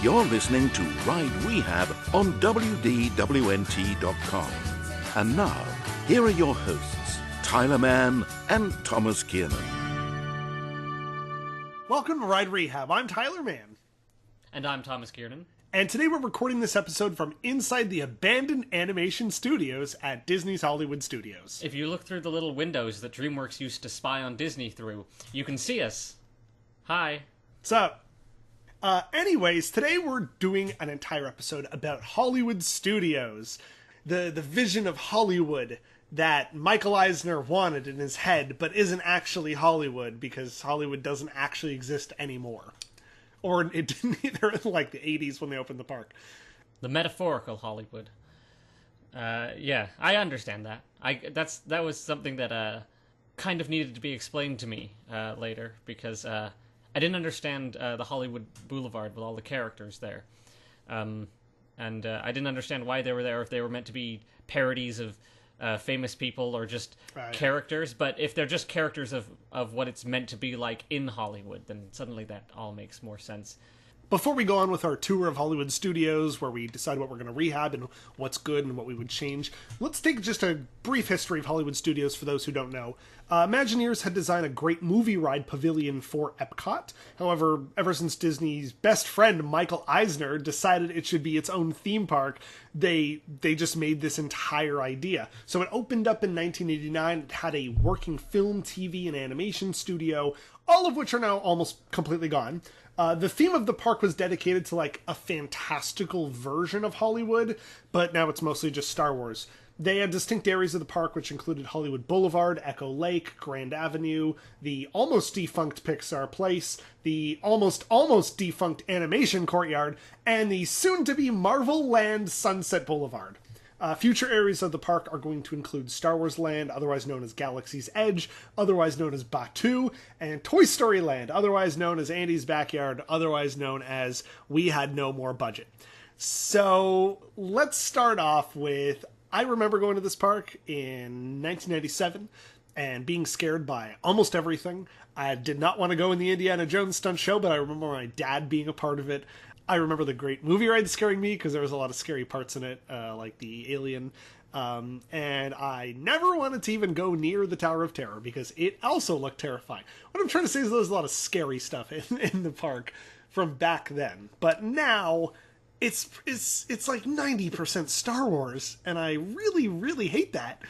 You're listening to Ride Rehab on WDWNT.com. And now, here are your hosts, Tyler Mann and Thomas Kiernan. Welcome to Ride Rehab. I'm Tyler Mann. And I'm Thomas Kiernan. And today we're recording this episode from inside the abandoned animation studios at Disney's Hollywood Studios. If you look through the little windows that DreamWorks used to spy on Disney through, you can see us. Hi. What's up? Anyways, today we're doing an entire episode about Hollywood Studios. The vision of Hollywood that Michael Eisner wanted in his head, but isn't actually Hollywood because Hollywood doesn't actually exist anymore. Or it didn't either in like the 80s when they opened the park. The metaphorical Hollywood. Yeah, I understand that. That was something that kind of needed to be explained to me later because I didn't understand the Hollywood Boulevard with all the characters there. And I didn't understand why they were there, if they were meant to be parodies of famous people or just characters. But if they're just characters of what it's meant to be like in Hollywood, then suddenly that all makes more sense. Before we go on with our tour of Hollywood Studios, where we decide what we're going to rehab and what's good and what we would change, let's take just a brief history of Hollywood Studios for those who don't know. Imagineers had designed a great movie ride pavilion for Epcot. However, ever since Disney's best friend, Michael Eisner, decided it should be its own theme park, they just made this entire idea. So it opened up in 1989. It had a working film, TV, and animation studio, all of which are now almost completely gone. The theme of the park was dedicated to like a fantastical version of Hollywood, but now it's mostly just Star Wars. They had distinct areas of the park which included Hollywood Boulevard, Echo Lake, Grand Avenue, the almost defunct Pixar Place, the almost defunct Animation Courtyard, and the soon-to-be Marvel Land Sunset Boulevard. Future areas of the park are going to include Star Wars Land, otherwise known as Galaxy's Edge, otherwise known as Batuu, and Toy Story Land, otherwise known as Andy's Backyard, otherwise known as We Had No More Budget. So let's start off with, I remember going to this park in 1997 and being scared by almost everything. I did not want to go in the Indiana Jones Stunt Show, but I remember my dad being a part of it. I remember the great movie ride scaring me because there was a lot of scary parts in it, like the alien. And I never wanted to even go near the Tower of Terror because it also looked terrifying. What I'm trying to say is there's a lot of scary stuff in the park from back then. But now it's like 90% Star Wars, and I really, really hate that.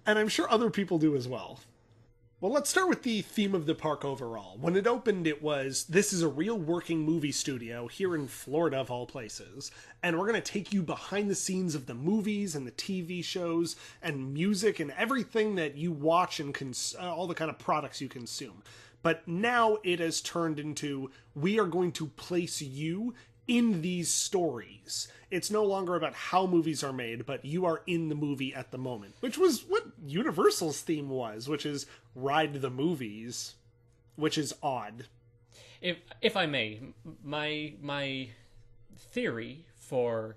And I'm sure other people do as well. Well, let's start with the theme of the park overall. When it opened, it was, this is a real working movie studio here in Florida, of all places, and we're going to take you behind the scenes of the movies and the TV shows and music and everything that you watch and all the kind of products you consume. But now it has turned into, we are going to place you in these stories. It's no longer about how movies are made, but you are in the movie at the moment, which was what Universal's theme was, which is ride the movies, which is odd. If I may, my theory for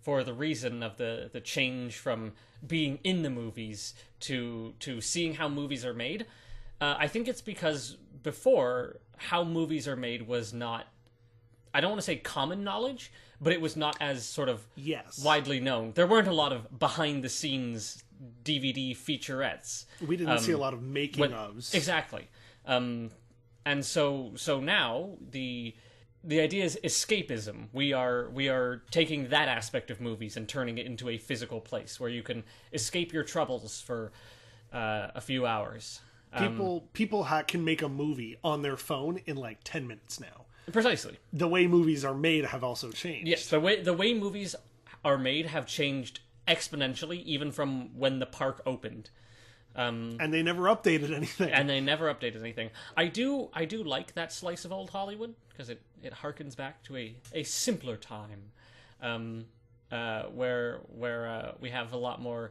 the reason of the change from being in the movies to seeing how movies are made, I think it's because before, how movies are made was not, I don't want to say common knowledge, but it was not as sort of widely known. There weren't a lot of behind-the-scenes DVD featurettes. We didn't see a lot of making-ofs. Exactly. And so now the idea is escapism. We are taking that aspect of movies and turning it into a physical place where you can escape your troubles for a few hours. People can make a movie on their phone in like 10 minutes now. Precisely. The way movies are made have also changed. Yes, the way movies are made have changed exponentially, even from when the park opened. And they never updated anything. I do like that slice of old Hollywood, because it harkens back to a simpler time, where we have a lot more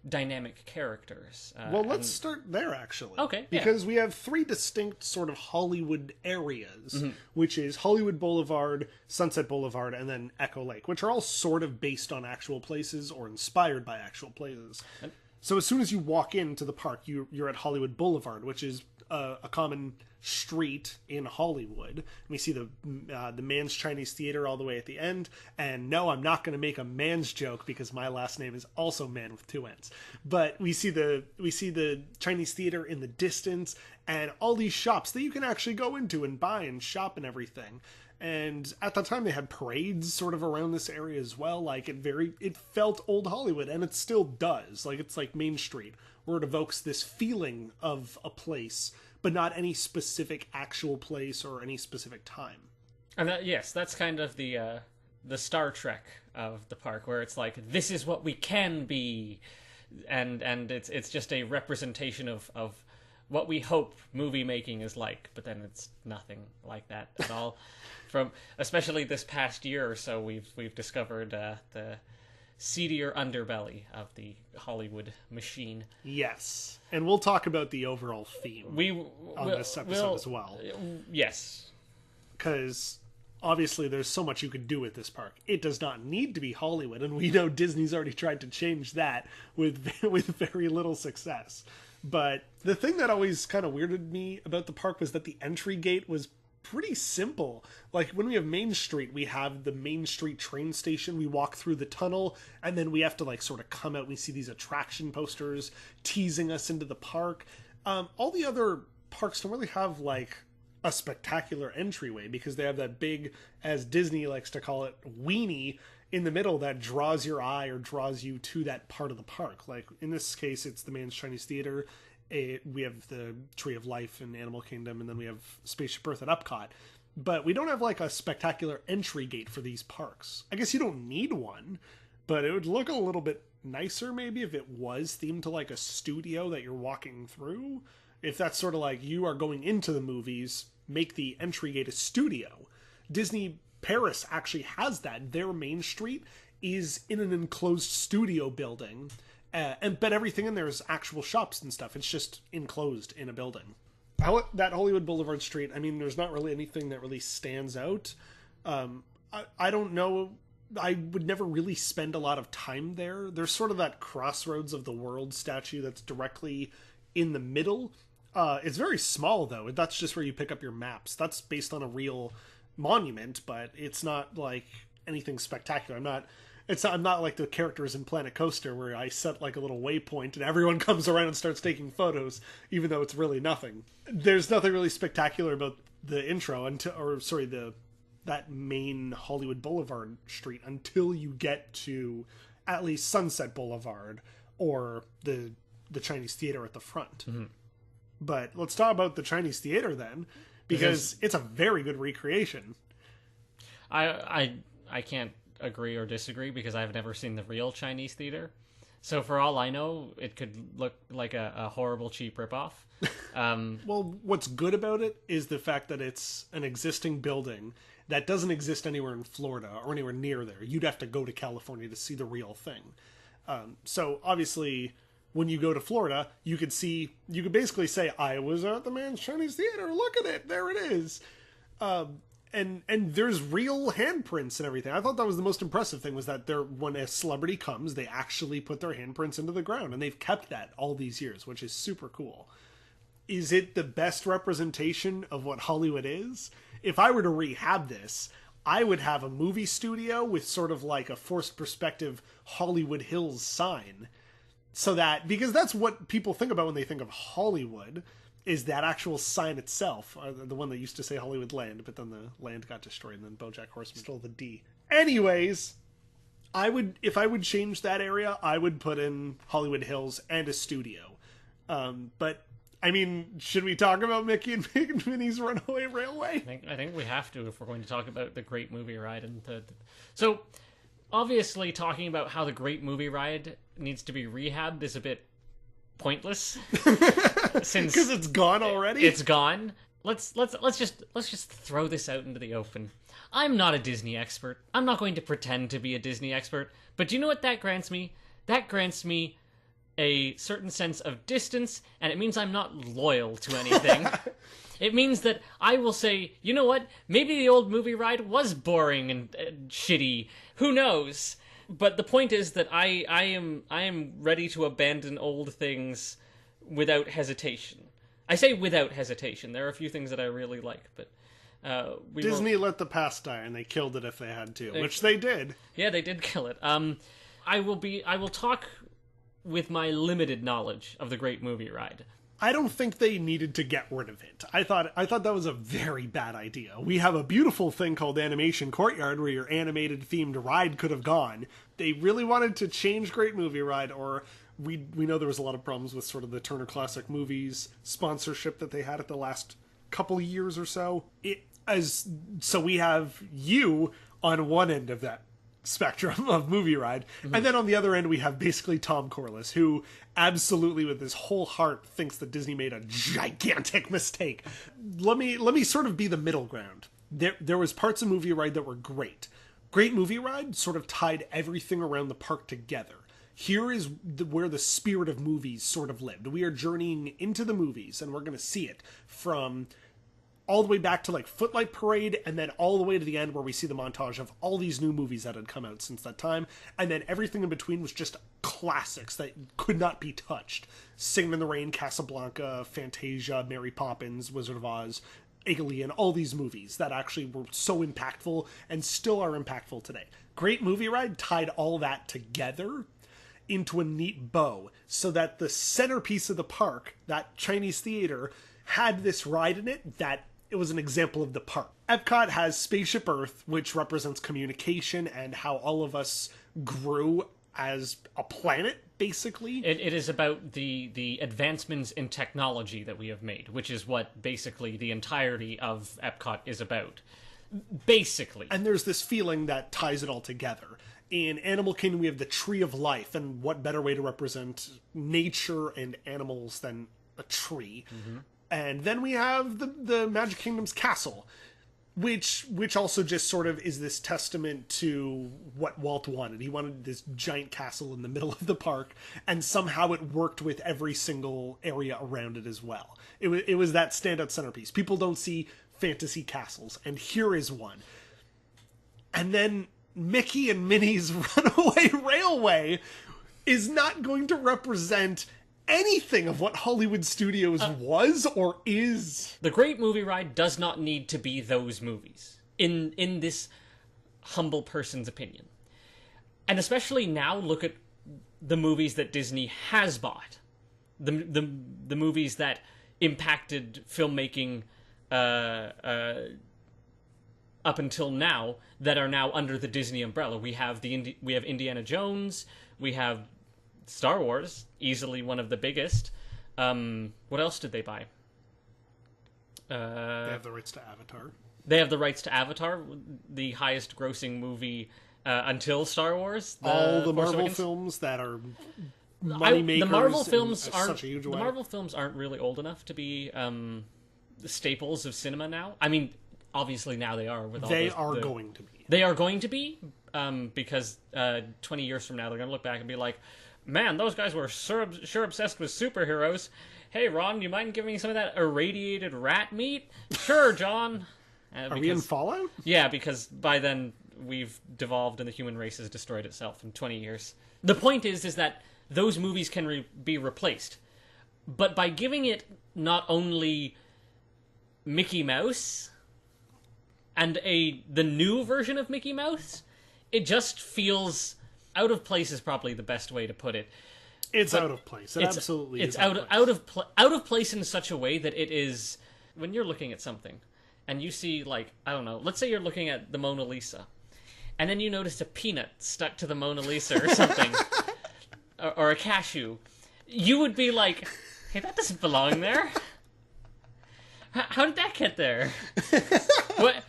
dynamic characters. Let's start there, actually. Okay, because we have three distinct sort of Hollywood areas, which is Hollywood Boulevard, Sunset Boulevard, and then Echo Lake, which are all sort of based on actual places or inspired by actual places. So as soon as you walk into the park, you're at Hollywood Boulevard, which is a common street in Hollywood. We see the Man's Chinese Theater all the way at the end. And no, I'm not going to make a man's joke because my last name is also Man with 2 N's. But we see the Chinese Theater in the distance, and all these shops that you can actually go into and buy and shop and everything. And at the time they had parades sort of around this area as well. Like it felt old Hollywood, and it still does. Like it's like Main Street, where it evokes this feeling of a place, but not any specific actual place or any specific time. And that's kind of the Star Trek of the park, where it's like, this is what we can be, and it's just a representation of what we hope movie making is like, but then it's nothing like that at all. From especially this past year or so, we've discovered the seedier underbelly of the Hollywood machine. Yes, and we'll talk about the overall theme on this episode as well. Yes, because obviously there's so much you can do with this park. It does not need to be Hollywood, and we know Disney's already tried to change that with very little success. But the thing that always kind of weirded me about the park was that the entry gate was pretty simple. Like when we have Main Street, we have the Main Street train station. We walk through the tunnel, and then we have to like sort of come out. We see these attraction posters teasing us into the park. All the other parks don't really have like a spectacular entryway, because they have that big, as Disney likes to call it, weenie in the middle that draws your eye or draws you to that part of the park. Like in this case, it's the Man's Chinese Theater. We have the Tree of Life in Animal Kingdom, and then we have Spaceship Earth at Epcot. But we don't have like a spectacular entry gate for these parks. I guess you don't need one, but it would look a little bit nicer maybe if it was themed to like a studio that you're walking through. If that's sort of like you are going into the movies, make the entry gate a studio. Disney Paris actually has that. Their Main Street is in an enclosed studio building. But everything in there is actual shops and stuff. It's just enclosed in a building. That Hollywood Boulevard Street, I mean, there's not really anything that really stands out. I don't know. I would never really spend a lot of time there. There's sort of that Crossroads of the World statue that's directly in the middle. It's very small, though. That's just where you pick up your maps. That's based on a real monument, but it's not like anything spectacular. I'm not like the characters in Planet Coaster where I set like a little waypoint and everyone comes around and starts taking photos, even though it's really nothing. There's nothing really spectacular about the intro that main Hollywood Boulevard street until you get to at least Sunset Boulevard or the Chinese Theater at the front. Mm-hmm. But let's talk about the Chinese Theater then, because it's a very good recreation. I can't agree or disagree, because I've never seen the real Chinese Theater. So for all I know, it could look like a horrible, cheap ripoff. Well, what's good about it is the fact that it's an existing building that doesn't exist anywhere in Florida or anywhere near there. You'd have to go to California to see the real thing. So obviously, when you go to Florida, you could basically say, I was at the Man's Chinese Theater, look at it, there it is. And there's real handprints and everything. I thought that was the most impressive thing, was that when a celebrity comes, they actually put their handprints into the ground, and they've kept that all these years, which is super cool. Is it the best representation of what Hollywood is? If I were to rehab this, I would have a movie studio with sort of like a forced perspective Hollywood Hills sign. Because that's what people think about when they think of Hollywood, is that actual sign itself, the one that used to say Hollywood Land, but then the land got destroyed, and then BoJack Horseman stole the D. Anyways, if I would change that area, I would put in Hollywood Hills and a studio. But I mean, should we talk about Mickey and Minnie's Runaway Railway? I think we have to if we're going to talk about the Great Movie Ride. So, obviously, talking about how the Great Movie Ride needs to be rehabbed is a bit pointless, since because it's gone already. It's gone. Let's just throw this out into the open. I'm not a Disney expert. I'm not going to pretend to be a Disney expert. But do you know what that grants me? That grants me a certain sense of distance, and it means I'm not loyal to anything. It means that I will say, you know what? Maybe the old movie ride was boring and shitty. Who knows? But the point is that I am ready to abandon old things without hesitation. I say without hesitation. There are a few things that I really like, but Disney let the past die, and they killed it if they had to, which they did. Yeah, they did kill it. I will talk with my limited knowledge of the Great Movie Ride. I don't think they needed to get rid of it. I thought that was a very bad idea. We have a beautiful thing called Animation Courtyard where your animated themed ride could have gone. They really wanted to change Great Movie Ride, or we know there was a lot of problems with sort of the Turner Classic Movies sponsorship that they had at the last couple years or so. So we have you on one end of that spectrum of movie ride, and then on the other end we have basically Tom Corliss, who absolutely with his whole heart thinks that Disney made a gigantic mistake. Let me sort of be the middle ground. There was parts of Movie Ride that were great. Great Movie Ride sort of tied everything around the park together. Here is where the spirit of movies sort of lived. We are journeying into the movies, and we're going to see it from all the way back to like Footlight Parade, and then all the way to the end where we see the montage of all these new movies that had come out since that time, and then everything in between was just classics that could not be touched. Singing in the Rain, Casablanca, Fantasia, Mary Poppins, Wizard of Oz, Alien, all these movies that actually were so impactful and still are impactful today. Great Movie Ride tied all that together into a neat bow so that the centerpiece of the park, that Chinese theater, had this ride in it that it was an example of the park. Epcot has Spaceship Earth, which represents communication and how all of us grew as a planet, basically. It is about the advancements in technology that we have made, which is what basically the entirety of Epcot is about. Basically. And there's this feeling that ties it all together. In Animal Kingdom, we have the Tree of Life, and what better way to represent nature and animals than a tree? Mm-hmm. And then we have the Magic Kingdom's castle, which also just sort of is this testament to what Walt wanted. He wanted this giant castle in the middle of the park, and somehow it worked with every single area around it as well. It was that standout centerpiece. People don't see fantasy castles, and here is one. And then Mickey and Minnie's Runaway Railway is not going to represent anything of what Hollywood Studios was or is. The Great Movie Ride does not need to be those movies, in this humble person's opinion. And especially now, look at the movies that Disney has bought. The movies that impacted filmmaking up until now, that are now under the Disney umbrella. We have Indiana Jones, we have Star Wars, easily one of the biggest. What else did they buy? They have the rights to Avatar. They have the rights to Avatar, the highest grossing movie until Star Wars. All the Marvel films that are money makers. The Marvel films aren't such a huge way. The Marvel films aren't really old enough to be the staples of cinema now. I mean, obviously now they are. They are going to be. They are going to be because 20 years from now they're going to look back and be like, man, those guys were sure obsessed with superheroes. Hey, Ron, you mind giving me some of that irradiated rat meat? Sure, John. Are we in Fallout? Yeah, because by then we've devolved and the human race has destroyed itself in 20 years. The point is that those movies can be replaced. But by giving it not only Mickey Mouse and the new version of Mickey Mouse, it just feels out of place is probably the best way to put it. It's out of place. It absolutely is out of place in such a way that it is, when you're looking at something and you see, like, I don't know, let's say you're looking at the Mona Lisa and then you notice a peanut stuck to the Mona Lisa or something or a cashew, you would be like, hey, that doesn't belong there. How did that get there? What?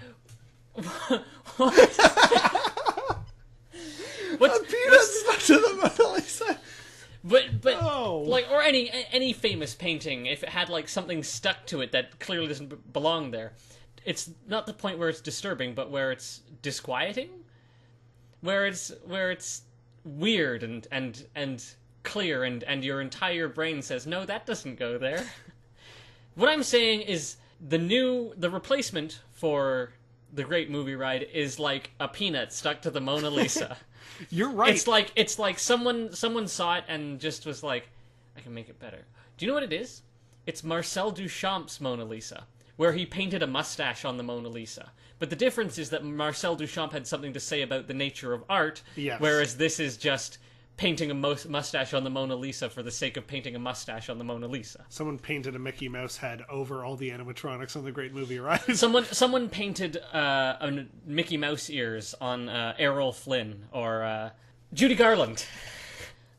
A peanut stuck to the Mona Lisa. But like, or any famous painting, if it had like something stuck to it that clearly doesn't belong there, it's not the point where it's disturbing, but where it's disquieting, where it's weird and clear, and your entire brain says, no, that doesn't go there. What I'm saying is the replacement for the Great Movie Ride is like a peanut stuck to the Mona Lisa. You're right. It's like someone saw it and just was like, I can make it better. Do you know what it is? It's Marcel Duchamp's Mona Lisa, where he painted a mustache on the Mona Lisa. But the difference is that Marcel Duchamp had something to say about the nature of art, yes. Whereas this is just painting a mustache on the Mona Lisa for the sake of painting a mustache on the Mona Lisa. Someone painted a Mickey Mouse head over all the animatronics on the Great Movie Ride. Someone painted Mickey Mouse ears on Errol Flynn or Judy Garland.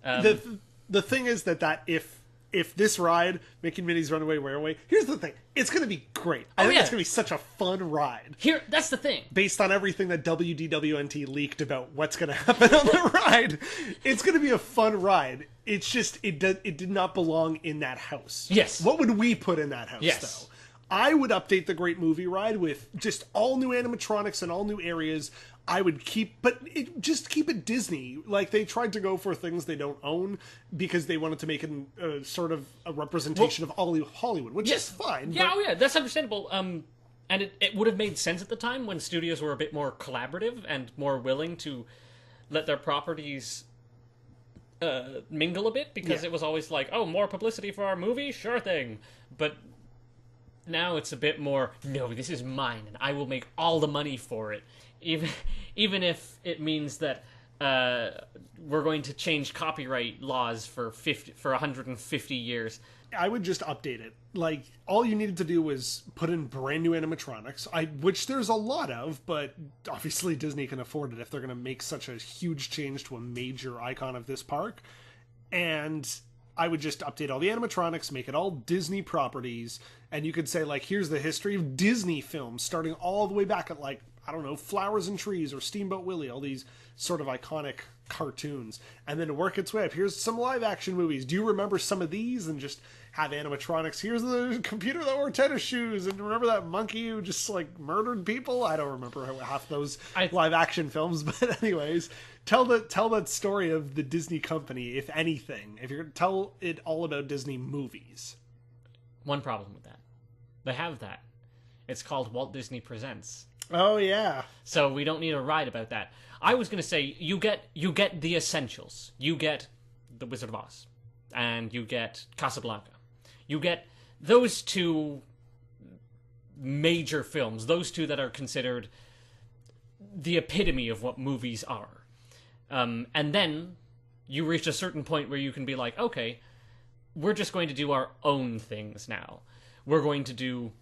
The thing is that if this ride, Mickey and Minnie's Runaway Railway, here's the thing. It's going to be great. I think it's going to be such a fun ride. That's the thing. Based on everything that WDWNT leaked about what's going to happen on the ride, it's going to be a fun ride. It's just, it did not belong in that house. Yes. What would we put in that house, yes. though? I would update the Great Movie Ride with just all new animatronics and all new areas. I would keep it Disney. Like, they tried to go for things they don't own because they wanted to make it sort of a representation of all Hollywood, which is fine. Yeah, that's understandable. And it would have made sense at the time when studios were a bit more collaborative and more willing to let their properties mingle a bit, because it was always like, oh, more publicity for our movie? Sure thing. But now it's a bit more, no, this is mine, and I will make all the money for it. Even if it means that we're going to change copyright laws for 150 years. I would just update it. Like, all you needed to do was put in brand new animatronics, which there's a lot of, but obviously Disney can afford it if they're going to make such a huge change to a major icon of this park. And I would just update all the animatronics, make it all Disney properties, and you could say, like, here's the history of Disney films, starting all the way back at, like, I don't know, Flowers and Trees or Steamboat Willie, all these sort of iconic cartoons, and then work its way up. Here's some live-action movies. Do you remember some of these? And just have animatronics. Here's the computer that wore tennis shoes, and remember that monkey who just, like, murdered people? I don't remember half those live-action films, but anyways, tell that story of the Disney company, if anything. If you're going to tell it all about Disney movies. One problem with that. They have that. It's called Walt Disney Presents. Oh, yeah. So we don't need a ride about that. I was going to say, you get the essentials. You get The Wizard of Oz. And you get Casablanca. You get those two major films. Those two that are considered the epitome of what movies are. And then you reach a certain point where you can be like, okay, we're just going to do our own things now. We're going to do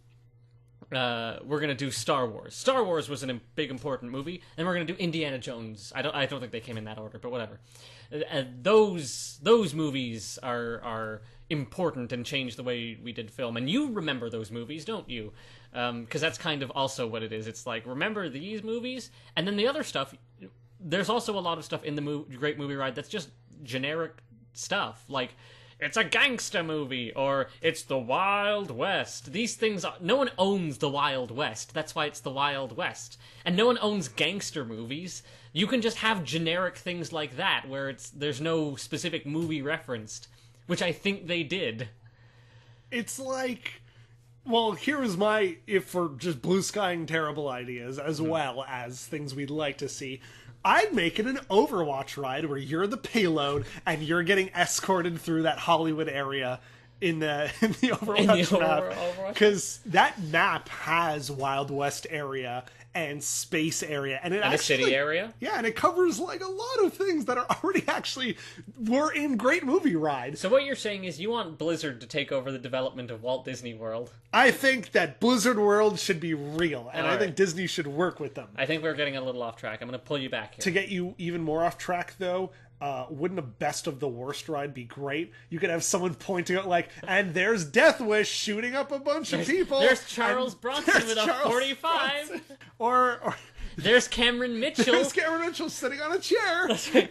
Star Wars. Star Wars was a big important movie, and we're going to do Indiana Jones. I don't think they came in that order, but whatever. Those movies are important and changed the way we did film. And you remember those movies, don't you? Because that's kind of also what it is. It's like, remember these movies? And then the other stuff, there's also a lot of stuff in the Great Movie Ride that's just generic stuff. Like, it's a gangster movie, or it's the Wild West. These things, no one owns the Wild West. That's why it's the Wild West. And no one owns gangster movies. You can just have generic things like that, where there's no specific movie referenced, which I think they did. It's like, well, here's my, if for just blue skying terrible ideas, as well as things we'd like to see, I'd make it an Overwatch ride where you're the payload and you're getting escorted through that Hollywood area in the Overwatch map. Because that map has Wild West area and space area, and a city area. Yeah, and it covers like a lot of things that are already were in Great Movie Ride. So what you're saying is you want Blizzard to take over the development of Walt Disney World? I think that Blizzard World should be real, and I think Disney should work with them. I think we're getting a little off track. I'm going to pull you back here. To get you even more off track, though, wouldn't a best of the worst ride be great? You could have someone pointing out, like, and there's Death Wish shooting up a bunch of people. There's Charles Bronson with a 45. Bronson. Or there's Cameron Mitchell. There's Cameron Mitchell sitting on a chair. That's right.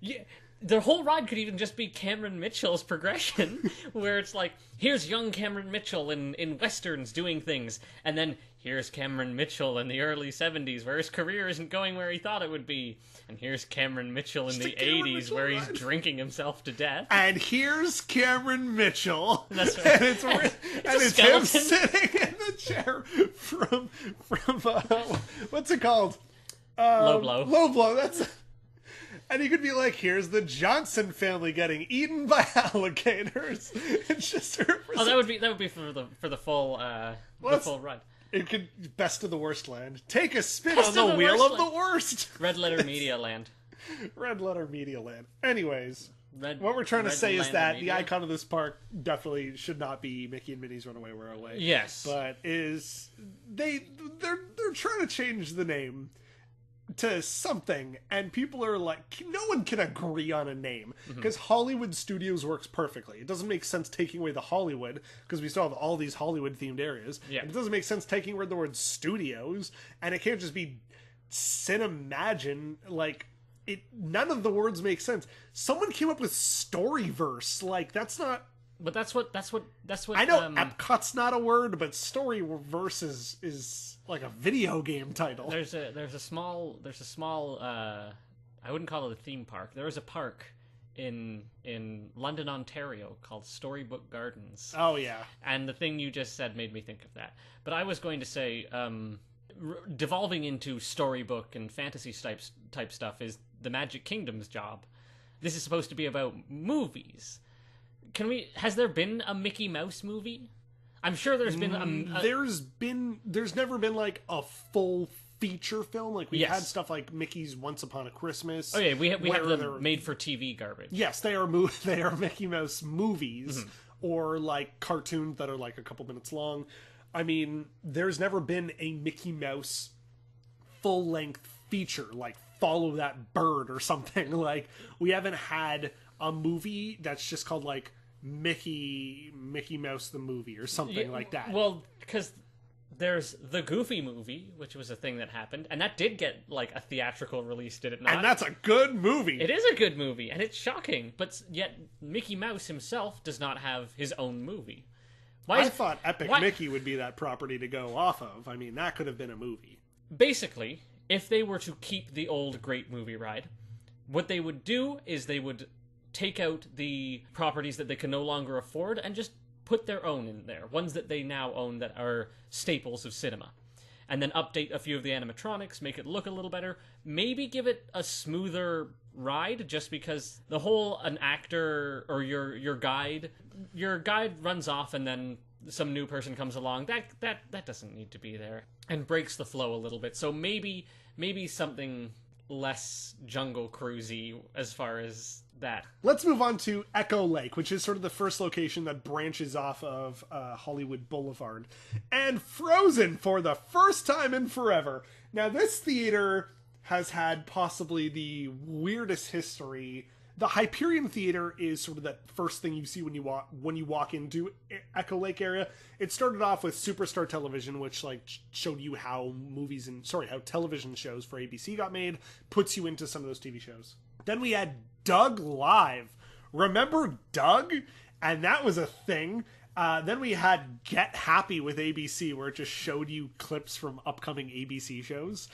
Yeah. The whole ride could even just be Cameron Mitchell's progression, where it's like, here's young Cameron Mitchell in Westerns doing things, and then here's Cameron Mitchell in the early 70s, where his career isn't going where he thought it would be. And here's Cameron Mitchell in the 80s, where he's drinking himself to death. And here's Cameron Mitchell. That's right. And it's him sitting in the chair from what's it called? Low blow. Low blow. That's. And he could be like, "Here's the Johnson family getting eaten by alligators." It's just. Oh, that would be for the full full run. It could best of the worst land. Take a spin on the wheel of the worst. Red letter media land. Red letter media land. Anyways, what we're trying to say is that the icon of this park definitely should not be Mickey and Minnie's Runaway Railway. Yes, but they're trying to change the name to something, and people are like, no one can agree on a name because Hollywood Studios works perfectly. It doesn't make sense taking away the Hollywood because we still have all these Hollywood themed areas. Yeah. It doesn't make sense taking away the word studios, and it can't just be Cinemagine. Like, none of the words make sense. Someone came up with Storyverse. Like, that's not. But that's what. I know Epcot's not a word, but Storyverse is like a video game title. There's a small I wouldn't call it a theme park. There is a park in London, Ontario called Storybook Gardens. Oh yeah. And the thing you just said made me think of that. But I was going to say devolving into storybook and fantasy type stuff is the Magic Kingdom's job. This is supposed to be about movies. Has there been a Mickey Mouse movie? I'm sure there's been there's never been like a full feature film. Like we had stuff like Mickey's Once Upon a Christmas. Oh yeah, we have the made for TV garbage. Yes, they are Mickey Mouse movies or like cartoons that are like a couple minutes long. I mean, there's never been a Mickey Mouse full length feature like Follow That Bird or something. Like we haven't had a movie that's just called like Mickey Mouse the movie or something like that. Well, because there's the Goofy movie, which was a thing that happened, and that did get like a theatrical release, did it not? And that's a good movie. It is a good movie, and it's shocking, but yet Mickey Mouse himself does not have his own movie. I thought Epic Mickey would be that property to go off of. I mean, that could have been a movie. Basically, if they were to keep the old Great Movie Ride, what they would do is they would take out the properties that they can no longer afford and just put their own in there, ones that they now own that are staples of cinema, and then update a few of the animatronics, make it look a little better, maybe give it a smoother ride, just because the whole an actor or your guide runs off and then some new person comes along, that doesn't need to be there, and breaks the flow a little bit. So maybe something less Jungle Cruisey as far as that. Let's move on to Echo Lake, which is sort of the first location that branches off of Hollywood Boulevard. And Frozen for the first time in forever. Now, this theater has had possibly the weirdest history. The Hyperion Theater is sort of that first thing you see when you walk into Echo Lake area. It started off with Superstar Television, which like showed you how television shows for ABC got made, puts you into some of those TV shows. Then we had Doug Live. Remember Doug? And that was a thing. Then we had Get Happy with ABC, where it just showed you clips from upcoming ABC shows.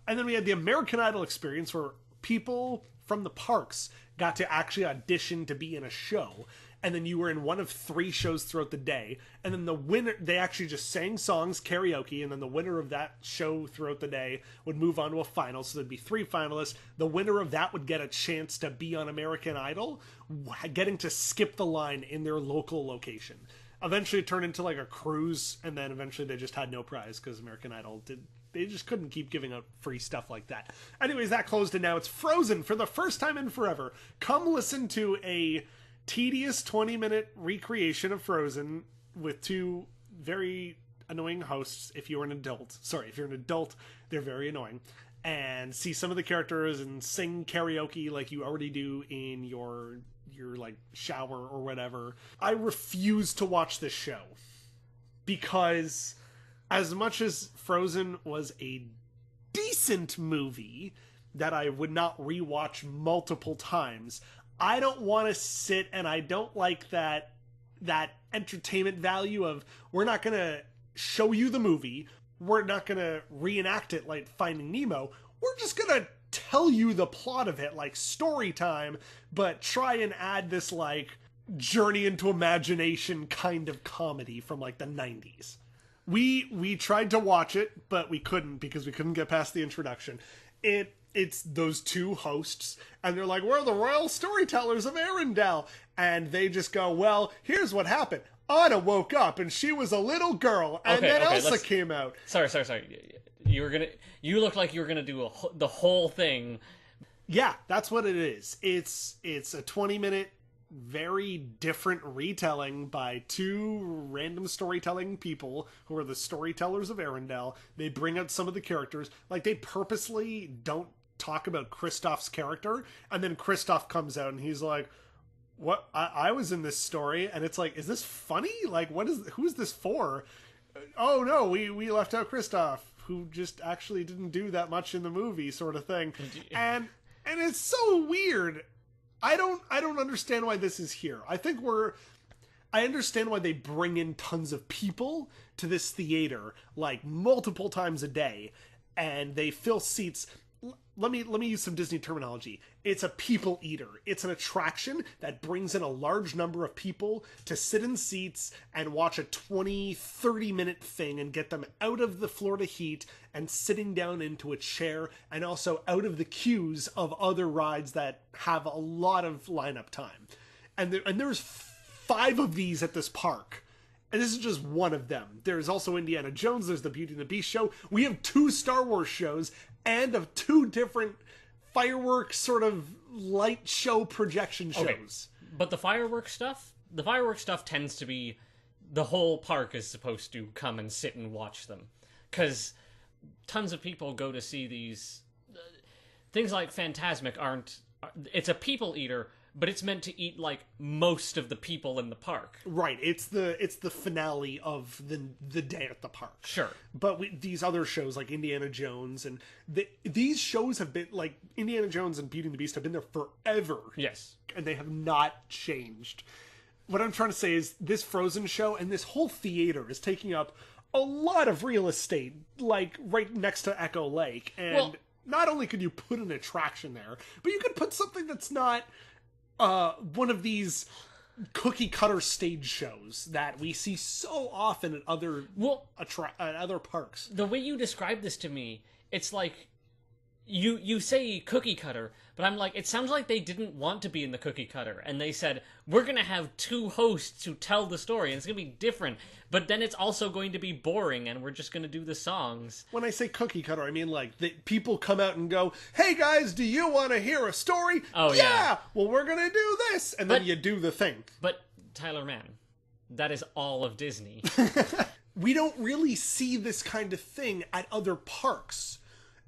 And then we had the American Idol experience, where people from the parks got to actually audition to be in a show. And then you were in one of 3 shows throughout the day. And then the winner, they actually just sang songs, karaoke, and then the winner of that show throughout the day would move on to a final. So there'd be 3 finalists. The winner of that would get a chance to be on American Idol, getting to skip the line in their local location. Eventually it turned into like a cruise, and then eventually they just had no prize because American Idol they just couldn't keep giving out free stuff like that. Anyways, that closed, and now it's Frozen for the first time in forever. Come listen to a tedious 20-minute recreation of Frozen with 2 very annoying hosts. If you're an adult, they're very annoying. And see some of the characters and sing karaoke like you already do in your like shower or whatever. I refuse to watch this show because as much as Frozen was a decent movie that I would not rewatch multiple times, I don't want to sit, and I don't like that entertainment value of, we're not going to show you the movie, we're not going to reenact it like Finding Nemo, we're just going to tell you the plot of it like story time, but try and add this like journey into imagination kind of comedy from like the 90s. We tried to watch it, but we couldn't because we couldn't get past the introduction. It's those two hosts, and they're like, we're the royal storytellers of Arendelle. And they just go, well, here's what happened. Anna woke up, and she was a little girl, and then Elsa came out. Sorry. You look like you were gonna do the whole thing. Yeah, that's what it is. It's a 20-minute, very different retelling by two random storytelling people who are the storytellers of Arendelle. They bring out some of the characters. Like, they purposely don't talk about Kristoff's character, and then Kristoff comes out and he's like, what? I was in this story, and it's like, is this funny? Like, who's this for? Oh no, we left out Kristoff, who just actually didn't do that much in the movie, sort of thing. And it's so weird. I don't understand why this is here. I understand why they bring in tons of people to this theater, like multiple times a day, and they fill seats. Let me use some Disney terminology. It's a people eater. It's an attraction that brings in a large number of people to sit in seats and watch a 20-30 minute thing and get them out of the Florida heat and sitting down into a chair, and also out of the queues of other rides that have a lot of lineup time. And there's 5 of these at this park. And this is just one of them. There's also Indiana Jones. There's the Beauty and the Beast show. We have 2 Star Wars shows and of 2 different fireworks sort of light show projection shows. Okay. But the fireworks stuff tends to be the whole park is supposed to come and sit and watch them. Because tons of people go to see these. Things like Fantasmic aren't. It's a people eater, but it's meant to eat like most of the people in the park. Right. It's the finale of the day at the park. Sure. But these other shows like Indiana Jones and these shows have been like Indiana Jones and Beauty and the Beast have been there forever. Yes. And they have not changed. What I'm trying to say is this Frozen show and this whole theater is taking up a lot of real estate, like right next to Echo Lake. And not only could you put an attraction there, but you could put something that's not one of these cookie cutter stage shows that we see so often at other other parks. The way you describe this to me, it's like you say cookie cutter, but I'm like, it sounds like they didn't want to be in the cookie cutter, and they said, we're gonna have 2 hosts who tell the story, and it's gonna be different, but then it's also going to be boring, and we're just gonna do the songs. When I say cookie cutter, I mean like people come out and go, hey guys, do you want to hear a story? Oh yeah. Well, we're gonna do this, and then you do the thing. But Tyler Mann, that is all of Disney. We don't really see this kind of thing at other parks.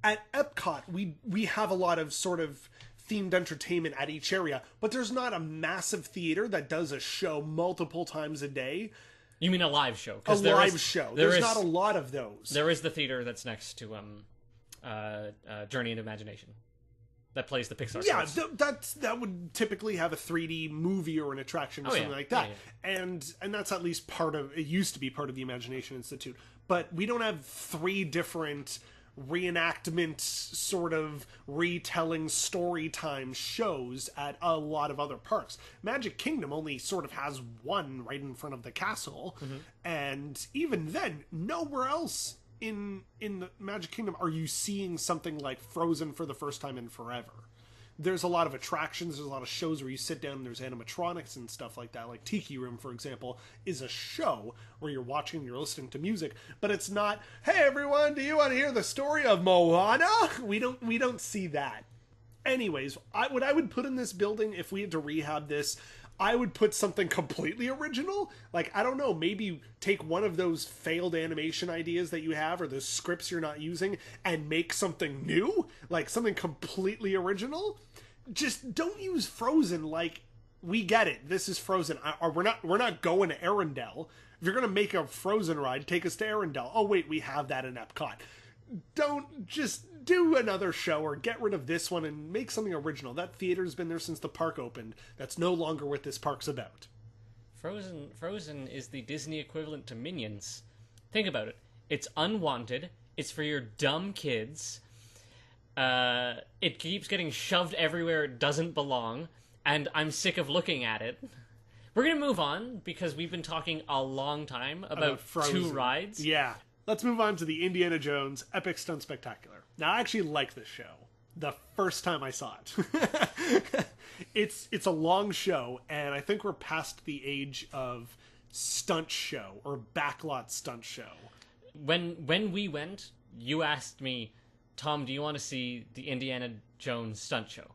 At Epcot, we have a lot of sort of themed entertainment at each area, but there's not a massive theater that does a show multiple times a day. You mean a live show? A live show. There's not a lot of those. There is the theater that's next to Journey into Imagination that plays the Pixar. Yeah, that would typically have a 3D movie or an attraction or something like that. Yeah. And that's at least part of it. Used to be part of the Imagination Institute, but we don't have 3 different reenactment sort of retelling story time shows at a lot of other parks. Magic Kingdom only sort of has one right in front of the castle, and even then nowhere else in the Magic Kingdom are you seeing something like Frozen for the first time in forever. There's a lot of attractions, there's a lot of shows where you sit down and there's animatronics and stuff like that. Like Tiki Room, for example, is a show where you're watching and you're listening to music, but it's not, hey everyone, do you want to hear the story of Moana? We don't see that. Anyways, what I would put in this building if we had to rehab this, I would put something completely original. Like, I don't know, maybe take one of those failed animation ideas that you have or the scripts you're not using and make something new, like something completely original. Just don't use Frozen like, we get it, this is Frozen. We're not going to Arendelle. If you're going to make a Frozen ride, take us to Arendelle. Oh wait, we have that in Epcot. Don't just do another show or get rid of this one and make something original. That theater's been there since the park opened. That's no longer what this park's about. Frozen is the Disney equivalent to Minions. Think about it. It's unwanted. It's for your dumb kids. It keeps getting shoved everywhere it doesn't belong, and I'm sick of looking at it. We're going to move on because we've been talking a long time about two rides. Yeah. Let's move on to the Indiana Jones Epic Stunt Spectacular. Now, I actually like this show. The first time I saw it. It's a long show, and I think we're past the age of stunt show or backlot stunt show. When we went, you asked me, Tom, do you want to see the Indiana Jones Stunt Show?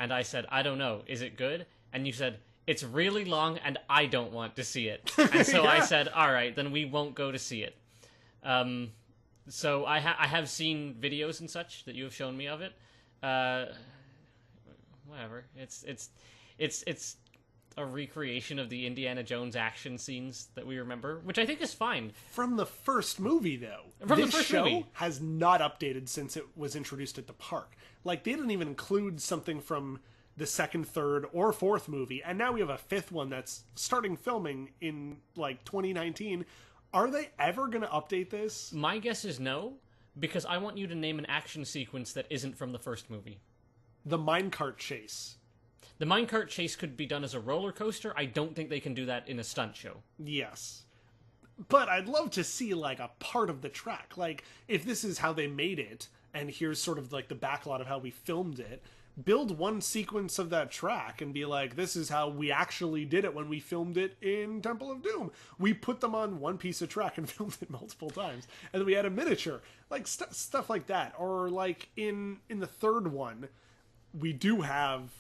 And I said, I don't know. Is it good? And you said, it's really long and I don't want to see it. And so I said, all right, then we won't go to see it. So I have seen videos and such that you have shown me of it. Whatever. It's a recreation of the Indiana Jones action scenes that we remember, which I think is fine. From the first movie, though. This show has not updated since it was introduced at the park. Like, they didn't even include something from the second, third, or fourth movie, and now we have a fifth one that's starting filming in, like, 2019. Are they ever going to update this? My guess is no, because I want you to name an action sequence that isn't from the first movie. The minecart chase. The minecart chase could be done as a roller coaster. I don't think they can do that in a stunt show. Yes. But I'd love to see, like, a part of the track. Like, if this is how they made it, and here's sort of, like, the backlot of how we filmed it, build one sequence of that track and be like, this is how we actually did it when we filmed it in Temple of Doom. We put them on one piece of track and filmed it multiple times. And then we had a miniature. Like, stuff like that. Or, like, in the third one, we do have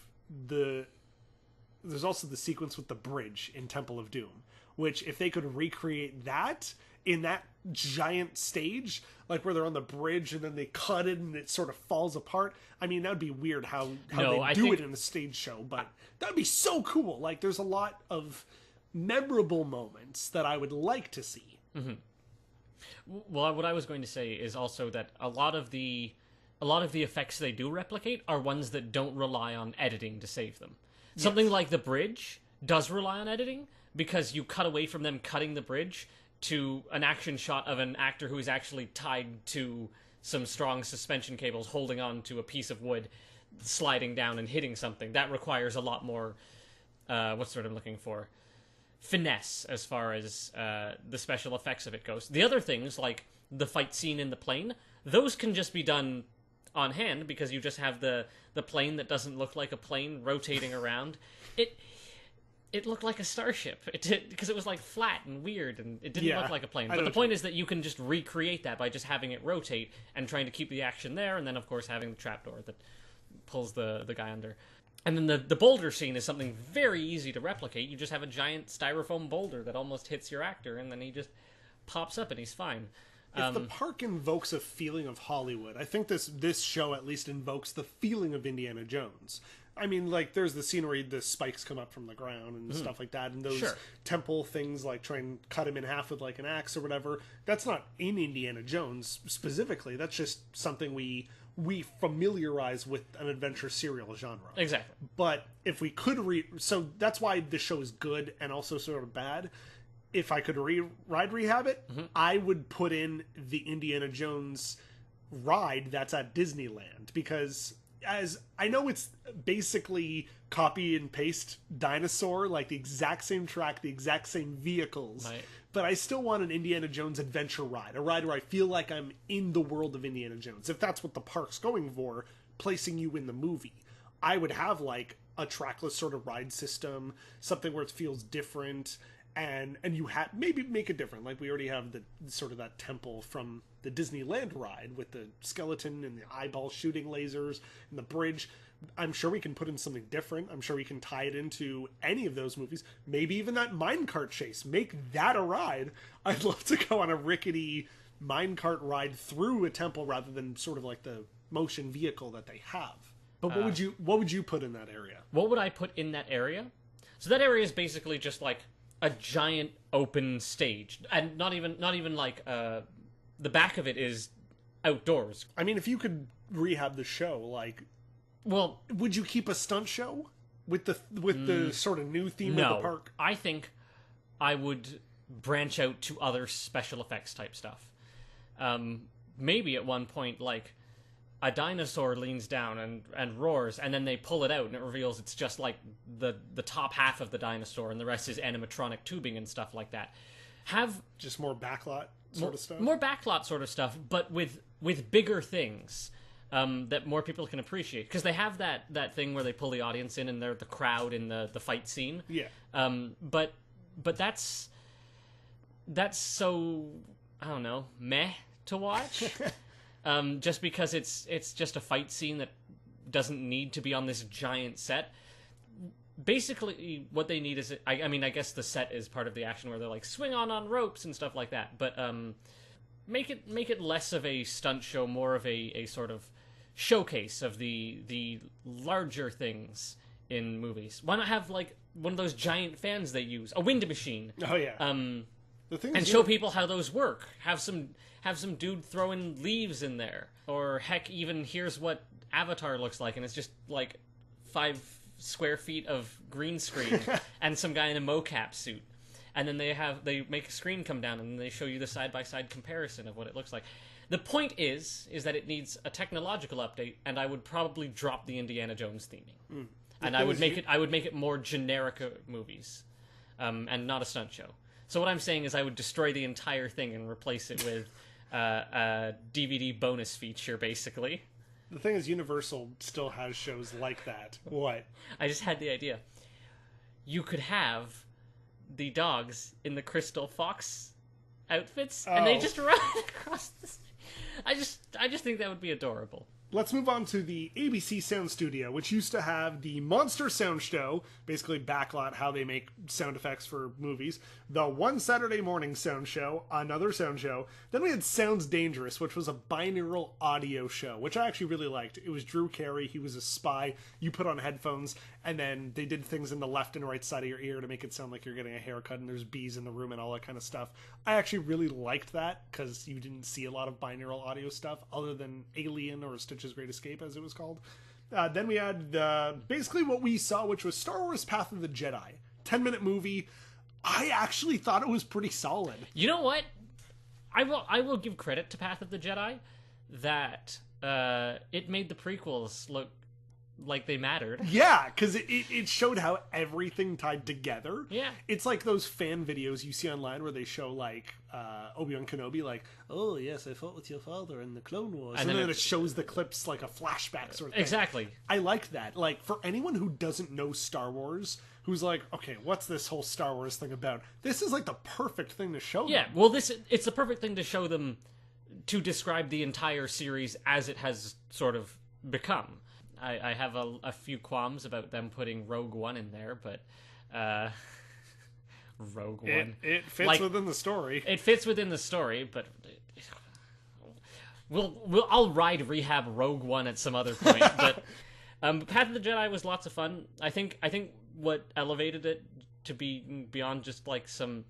there's also the sequence with the bridge in Temple of Doom, which if they could recreate that in that giant stage, like where they're on the bridge and then they cut it and it sort of falls apart. I mean, that would be weird how they do it in a stage show, but that would be so cool. Like, there's a lot of memorable moments that I would like to see. Mm-hmm. Well, what I was going to say is also that a lot of the effects they do replicate are ones that don't rely on editing to save them. Yes. Something like the bridge does rely on editing, because you cut away from them cutting the bridge to an action shot of an actor who is actually tied to some strong suspension cables holding on to a piece of wood, sliding down and hitting something. That requires a lot more, what's the word I'm looking for? Finesse, as far as the special effects of it goes. The other things, like the fight scene in the plane, those can just be done on hand, because you just have the plane that doesn't look like a plane rotating around. It looked like a starship. It did, because it was like flat and weird, and it didn't look like a plane. But the point is that you can just recreate that by just having it rotate and trying to keep the action there, and then of course having the trapdoor that pulls the guy under. And then the boulder scene is something very easy to replicate. You just have a giant styrofoam boulder that almost hits your actor, and then he just pops up and he's fine. If the park invokes a feeling of Hollywood, I think this show at least invokes the feeling of Indiana Jones. I mean, like, there's the scene where the spikes come up from the ground and stuff like that, and those temple things, like, try and cut him in half with, like, an axe or whatever. That's not in Indiana Jones specifically. That's just something we familiarize with an adventure serial genre. Exactly. But if we could so that's why this show is good and also sort of bad. If I could Ride Rehab it, I would put in the Indiana Jones ride that's at Disneyland, because as I know it's basically copy and paste Dinosaur, like the exact same track, the exact same vehicles, right. But I still want an Indiana Jones adventure ride, a ride where I feel like I'm in the world of Indiana Jones. If that's what the park's going for, placing you in the movie, I would have like a trackless sort of ride system, something where it feels different. And you maybe make it different. Like, we already have the sort of that temple from the Disneyland ride with the skeleton and the eyeball shooting lasers and the bridge. I'm sure we can put in something different. I'm sure we can tie it into any of those movies. Maybe even that minecart chase. Make that a ride. I'd love to go on a rickety minecart ride through a temple rather than sort of like the motion vehicle that they have. But what would you put in that area? What would I put in that area? So that area is basically just like a giant open stage, and not even like the back of it is outdoors. I mean, if you could rehab the show, like, well, would you keep a stunt show with the sort of new theme of the park? I think I would branch out to other special effects type stuff. Maybe at one point, like, a dinosaur leans down and roars, and then they pull it out, and it reveals it's just like the top half of the dinosaur, and the rest is animatronic tubing and stuff like that. Have just more backlot sort of stuff. More backlot sort of stuff, but with bigger things that more people can appreciate. Because they have that thing where they pull the audience in, and they're the crowd in the fight scene. Yeah. But that's so, I don't know, meh to watch. Just because it's just a fight scene that doesn't need to be on this giant set. Basically, what they need is, I mean, I guess the set is part of the action where they're like swing on ropes and stuff like that. But make it less of a stunt show, more of a sort of showcase of the larger things in movies. Why not have like one of those giant fans they use, a wind machine? Oh yeah. The thing is, and show people how those work. Have some dude throwing leaves in there, or heck, even here's what Avatar looks like, and it's just like 5 square feet of green screen and some guy in a mocap suit, and then they make a screen come down and they show you the side-by-side comparison of what it looks like. The point is that it needs a technological update, and I would probably drop the Indiana Jones theming, and I would make it more generic movies, and not a stunt show. So what I'm saying is I would destroy the entire thing and replace it with a DVD bonus feature, basically. The thing is, Universal still has shows like that. What? I just had the idea. You could have the dogs in the Crystal Fox outfits, and they just run across the... I just think that would be adorable. Let's move on to the ABC Sound Studio, which used to have the Monster Sound Show, basically backlot how they make sound effects for movies, the One Saturday Morning Sound Show, another sound show. Then we had Sounds Dangerous, which was a binaural audio show, which I actually really liked. It was Drew Carey, he was a spy. You put on headphones, and then they did things in the left and right side of your ear to make it sound like you're getting a haircut, and there's bees in the room and all that kind of stuff. I actually really liked that, because you didn't see a lot of binaural audio stuff, other than Alien or Stitch's Great Escape, as it was called. Then we had basically what we saw, which was Star Wars Path of the Jedi. 10-minute movie. I actually thought it was pretty solid. You know what? I will give credit to Path of the Jedi that it made the prequels look like they mattered. Yeah, because it showed how everything tied together. Yeah. It's like those fan videos you see online where they show, like, Obi-Wan Kenobi, like, oh, yes, I fought with your father in the Clone Wars. And then it shows the clips like a flashback sort of thing. Exactly. I like that. Like, for anyone who doesn't know Star Wars, who's like, okay, what's this whole Star Wars thing about? This is, like, the perfect thing to show them. Yeah, well, it's the perfect thing to show them to describe the entire series as it has sort of become. I have a few qualms about them putting Rogue One in there, but Rogue One. It fits within the story. It fits within the story, but I'll ride Rehab Rogue One at some other point. But Path of the Jedi was lots of fun. I think what elevated it to be beyond just like some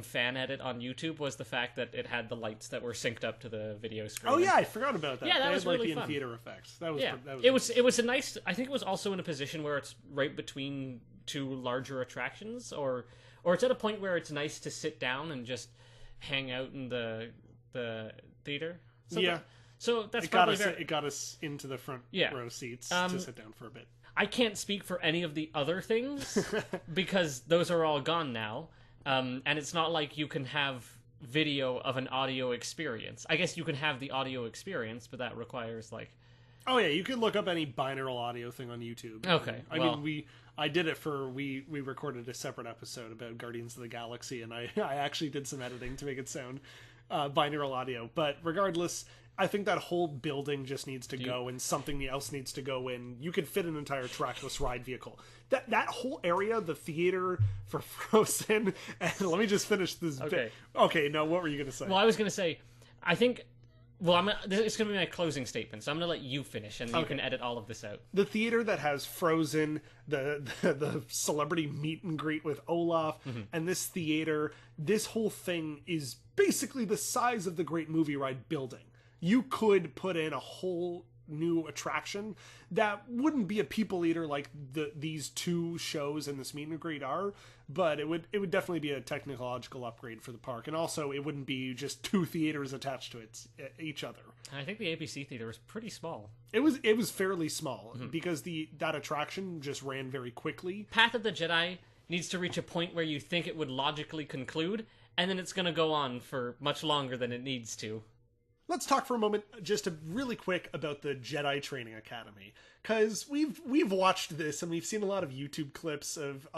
fan edit on YouTube was the fact that it had the lights that were synced up to the video screen. Oh yeah, I forgot about that. Yeah, that was really fun. fun. Theater effects. That was It was a nice. I think it was also in a position where it's right between two larger attractions, or it's at a point where it's nice to sit down and just hang out in the theater. So that's it got us into the front row seats to sit down for a bit. I can't speak for any of the other things because those are all gone now. And it's not like you can have video of an audio experience. I guess you can have the audio experience, but that requires like... Oh yeah, you can look up any binaural audio thing on YouTube. Okay. I mean, I did it we recorded a separate episode about Guardians of the Galaxy, and I actually did some editing to make it sound binaural audio. But regardless, I think that whole building just needs to go, and something else needs to go in. You could fit an entire trackless ride vehicle. That whole area, the theater for Frozen, and let me just finish this bit. Okay, no, what were you going to say? Well, I was going to say, I think... Well, it's going to be my closing statement, so I'm going to let you finish, and you can edit all of this out. The theater that has Frozen, the celebrity meet and greet with Olaf, and this theater, this whole thing is basically the size of the Great Movie Ride building. You could put in a whole new attraction that wouldn't be a people eater like these two shows and this meet and greet are, but it would definitely be a technological upgrade for the park, and also it wouldn't be just two theaters attached to each other. I think the ABC theater was pretty small. It was fairly small because that attraction just ran very quickly. Path of the Jedi needs to reach a point where you think it would logically conclude, and then it's going to go on for much longer than it needs to. Let's talk for a moment, just really quick, about the Jedi Training Academy, because we've watched this and we've seen a lot of YouTube clips of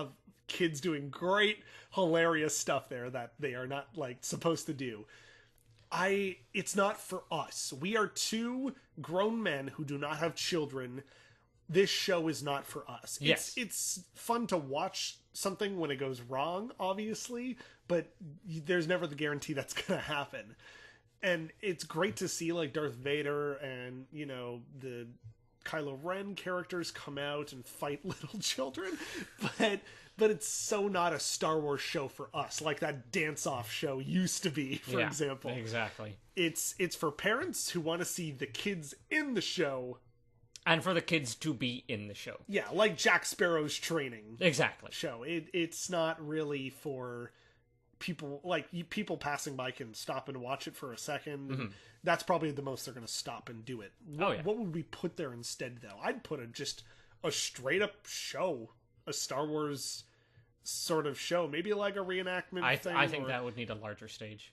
kids doing great, hilarious stuff there that they are not supposed to do. It's not for us. We are two grown men who do not have children. This show is not for us. Yes. It's fun to watch something when it goes wrong, obviously, but there's never the guarantee that's going to happen. And it's great to see Darth Vader and, the Kylo Ren characters come out and fight little children, but it's so not a Star Wars show for us, like that dance-off show used to be, for example. Exactly. It's for parents who want to see the kids in the show. And for the kids to be in the show. Yeah, like Jack Sparrow's training exactly show. It's not really for people, people passing by can stop and watch it for a second. Mm-hmm. That's probably the most they're going to stop and do it. What would we put there instead, though? I'd put just a straight up show, a Star Wars sort of show, maybe like a reenactment thing. I think that would need a larger stage.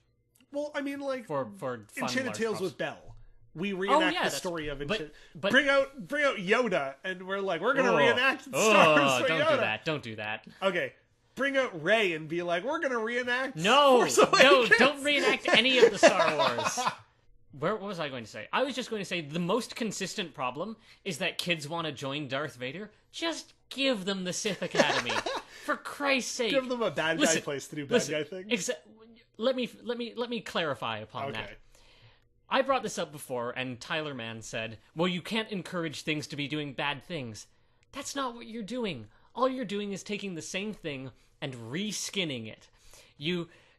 Well, I mean, for fun, Enchanted Tales with Belle. We reenact the story of Enchanted. But bring out Yoda, and we're going to reenact Star Wars for Yoda. Don't do that. Okay. Bring out Rey and be like, we're going to reenact Force Awakens. Don't reenact any of the Star Wars. What was I going to say? I was just going to say the most consistent problem is that kids want to join Darth Vader. Just give them the Sith Academy. For Christ's sake. Give them a bad guy place to do bad guy things. Let me clarify upon that. I brought this up before, and Tyler Mann said, well, you can't encourage things to be doing bad things. That's not what you're doing. All you're doing is taking the same thing and reskinning it.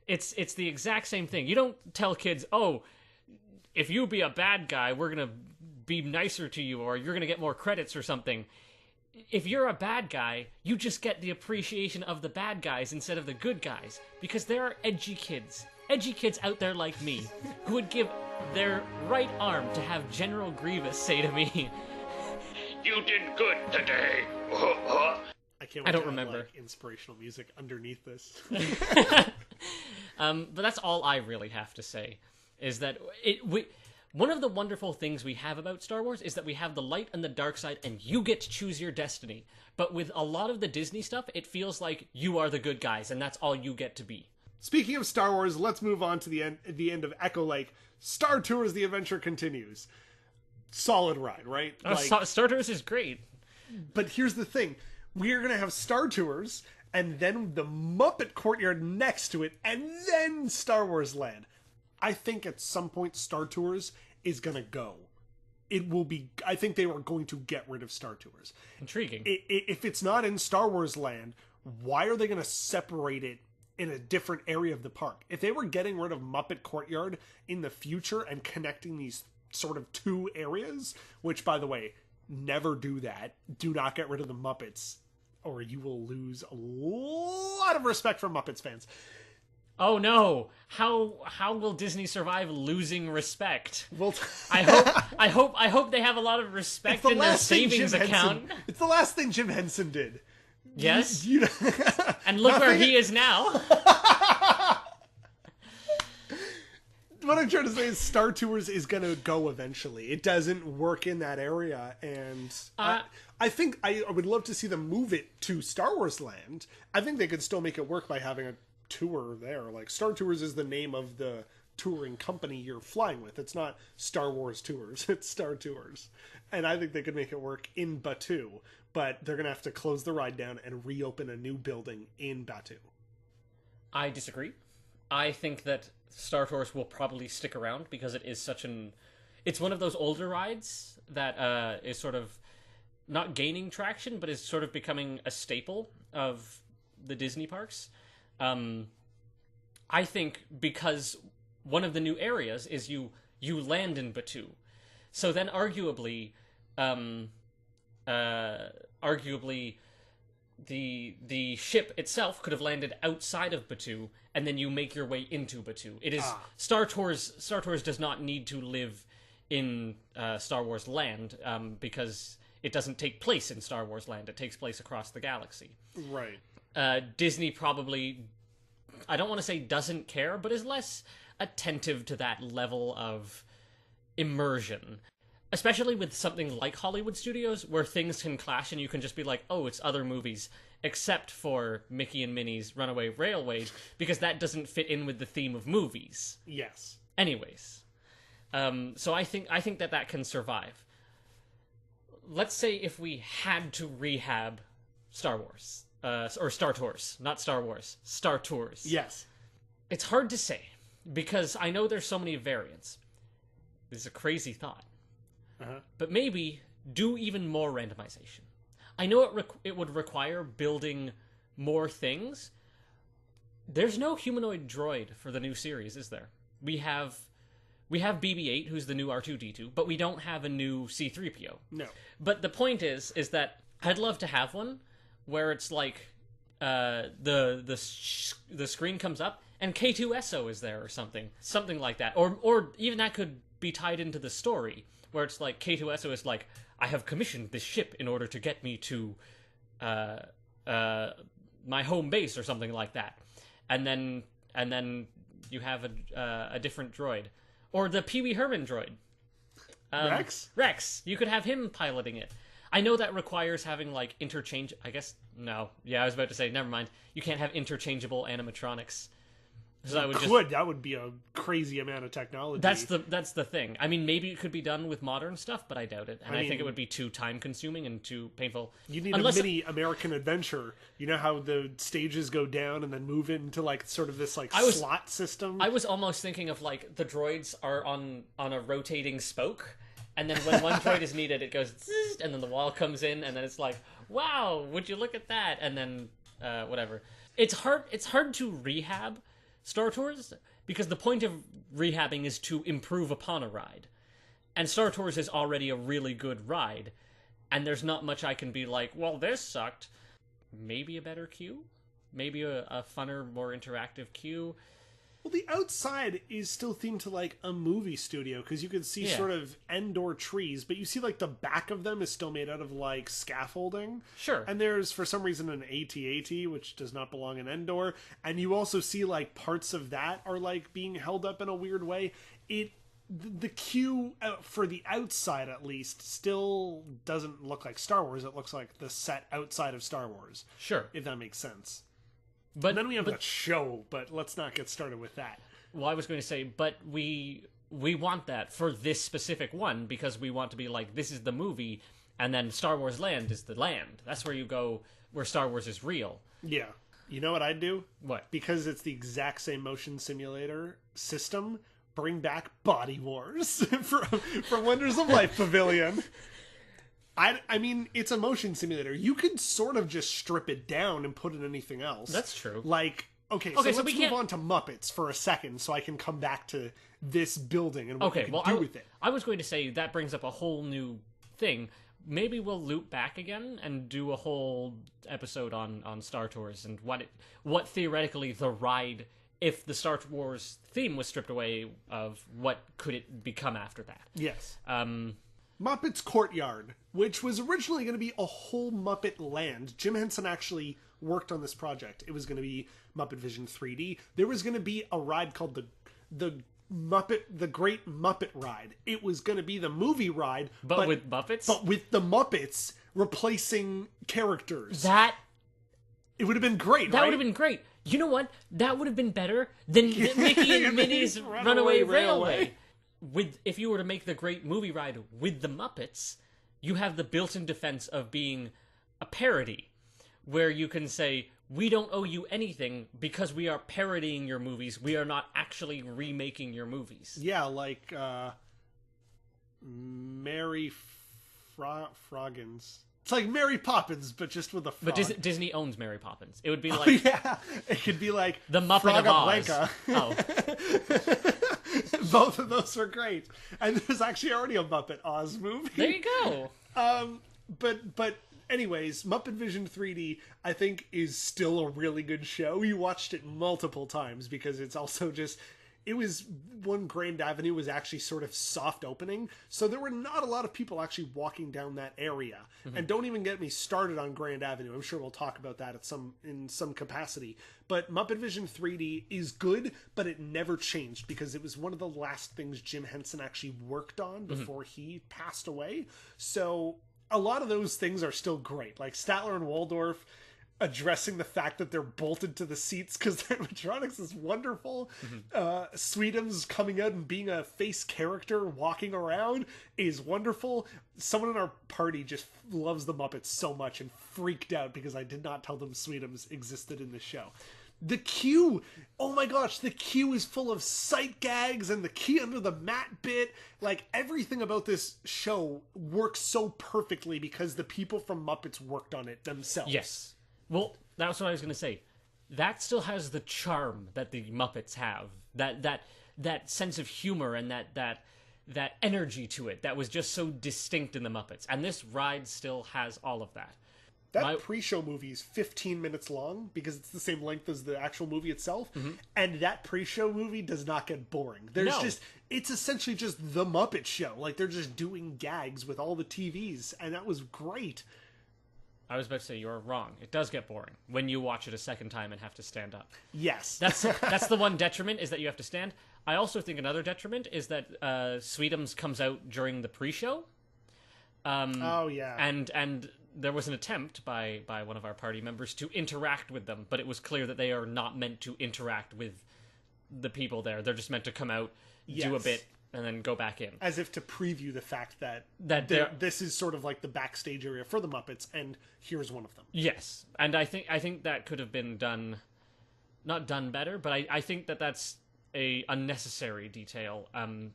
It's the exact same thing. You don't tell kids, oh, if you be a bad guy, we're going to be nicer to you, or you're going to get more credits or something. If you're a bad guy, you just get the appreciation of the bad guys instead of the good guys, because there are edgy kids out there like me, who would give their right arm to have General Grievous say to me, "You did good today." I don't remember. Inspirational music underneath this. But that's all I really have to say, is that one of the wonderful things we have about Star Wars is that we have the light and the dark side, and you get to choose your destiny. But with a lot of the Disney stuff, it feels like you are the good guys, and that's all you get to be. Speaking of Star Wars, let's move on to the end of Echo Lake. Star Tours: The Adventure Continues. Solid ride, right? Star Tours is great. But here's the thing. We're going to have Star Tours, and then the Muppet Courtyard next to it, and then Star Wars Land. I think at some point Star Tours is going to go. It will be... I think they are going to get rid of Star Tours. Intriguing. If it's not in Star Wars Land, why are they going to separate it in a different area of the park? If they were getting rid of Muppet Courtyard in the future and connecting these sort of two areas, which, by the way, never do that. Do not get rid of the Muppets, or you will lose a lot of respect from Muppets fans. Oh no! How will Disney survive losing respect? Well, I hope they have a lot of respect in their savings account. It's the last thing Jim Henson did. Yes. And look where he is now. What I'm trying to say is Star Tours is going to go eventually. It doesn't work in that area, and I think I would love to see them move it to Star Wars Land. I think they could still make it work by having a tour there. Like, Star Tours is the name of the touring company you're flying with. It's not Star Wars Tours. It's Star Tours. And I think they could make it work in Batuu, but they're going to have to close the ride down and reopen a new building in Batuu. I disagree. I think that Star Tours will probably stick around because it is it's one of those older rides that is sort of not gaining traction, but is sort of becoming a staple of the Disney parks. I think because one of the new areas is you land in Batuu. So then arguably the ship itself could have landed outside of Batuu, and then you make your way into Batuu. It is Star Tours does not need to live in Star Wars land, because it doesn't take place in Star Wars land. It takes place across the galaxy. Right. Disney probably, I don't want to say doesn't care, but is less attentive to that level of immersion. Especially with something like Hollywood Studios, where things can clash and you can just be like, oh, it's other movies, except for Mickey and Minnie's Runaway Railway, because that doesn't fit in with the theme of movies. Yes. Anyways. So I think that can survive. Let's say if we had to rehab Star Wars, or Star Tours, not Star Wars, Star Tours. Yes. It's hard to say, because I know there's so many variants. This is a crazy thought. But maybe do even more randomization. I know it would require building more things. There's no humanoid droid for the new series, is there? We have BB-8, who's the new R2-D2, but we don't have a new C-3PO. No. But the point is that I'd love to have one where it's like the screen comes up and K2SO is there or something like that, or even that could be tied into the story, where it's like K2SO is like, I have commissioned this ship in order to get me to my home base or something like that, and then you have a different droid, or the Pee Wee Herman droid, Rex. You could have him piloting it. I know that requires having like interchange. I guess no. Yeah, I was about to say never mind. You can't have interchangeable animatronics. So that would be a crazy amount of technology. That's the thing. I mean, maybe it could be done with modern stuff, but I doubt it. And I think it would be too time consuming and too painful. You need a mini American Adventure. You know how the stages go down and then move into like sort of this like slot system? I was almost thinking of like the droids are on a rotating spoke, and then when one droid is needed, it goes zzz, and then the wall comes in, and then it's like, wow, would you look at that? And then whatever. It's hard to rehab Star Tours, because the point of rehabbing is to improve upon a ride. And Star Tours is already a really good ride, and there's not much I can be like, well, this sucked. Maybe a better queue? Maybe a funner, more interactive queue? Well, the outside is still themed to like a movie studio, because you can see sort of Endor trees, but you see like the back of them is still made out of like scaffolding. Sure. And there's for some reason an AT-AT, which does not belong in Endor, and you also see like parts of that are like being held up in a weird way. The queue for the outside at least still doesn't look like Star Wars. It looks like the set outside of Star Wars. Sure. If that makes sense. But and then we have that show, but let's not get started with that. Well, I was going to say, but we want that for this specific one, because we want to be like, this is the movie, and then Star Wars Land is the land. That's where you go, where Star Wars is real. Yeah. You know what I'd do? What? Because it's the exact same motion simulator system, bring back Body Wars from Wonders of Life Pavilion. I mean, it's a motion simulator. You could sort of just strip it down and put in anything else. That's true. Like, okay, so let's move on to Muppets for a second so I can come back to this building and what you can do with it. I was going to say that brings up a whole new thing. Maybe we'll loop back again and do a whole episode on Star Tours and what theoretically the ride, if the Star Wars theme was stripped away of, what could it become after that? Yes. Muppets Courtyard, which was originally going to be a whole Muppet land. Jim Henson actually worked on this project. It was going to be Muppet Vision 3D. There was going to be a ride called the Great Muppet Ride. It was going to be the movie ride, but with Muppets. But with the Muppets replacing characters. It would have been great. That would have been great. You know what? That would have been better than Mickey and Minnie's Runaway Railway. If you were to make the Great Movie Ride with the Muppets, you have the built-in defense of being a parody, where you can say, we don't owe you anything because we are parodying your movies. We are not actually remaking your movies. Yeah, like Mary Froggins. It's like Mary Poppins, but just with a frog. But Disney owns Mary Poppins. It would be like... yeah, it could be like... The Muppet of Oz. Oh. Both of those were great. And there's actually already a Muppet Oz movie. There you go. But anyways, Muppet Vision 3D, I think, is still a really good show. You watched it multiple times because it's also just... It was one Grand Avenue was actually sort of soft opening, so there were not a lot of people actually walking down that area. And don't even get me started on Grand Avenue. I'm sure we'll talk about that in some capacity. But Muppet Vision 3D is good, but it never changed because it was one of the last things Jim Henson actually worked on before he passed away. So a lot of those things are still great, like Statler and Waldorf addressing the fact that they're bolted to the seats because their animatronics is wonderful. Sweetums coming out and being a face character walking around is wonderful. Someone in our party just loves the Muppets so much and freaked out because I did not tell them Sweetums existed in the show. The queue, oh my gosh, the queue is full of sight gags and the key under the mat bit. Like, everything about this show works so perfectly because the people from Muppets worked on it themselves. Yes. Well, that's what I was going to say. That still has the charm that the Muppets have. That sense of humor and that energy to it that was just so distinct in the Muppets. And this ride still has all of that. That pre-show movie is 15 minutes long because it's the same length as the actual movie itself. And that pre-show movie does not get boring. It's essentially just the Muppet Show. Like, they're just doing gags with all the TVs. And that was great. I was about to say you're wrong. It does get boring when you watch it a second time and have to stand up. Yes. That's the one detriment, is that you have to stand. I also think another detriment is that Sweetums comes out during the pre-show. Oh, yeah. And there was an attempt by one of our party members to interact with them, but it was clear that they are not meant to interact with the people there. They're just meant to come out, do a bit, and then go back in. As if to preview the fact that this is sort of like the backstage area for the Muppets, and here's one of them. Yes. And I think that could have been not done better, but I think that that's a unnecessary detail. And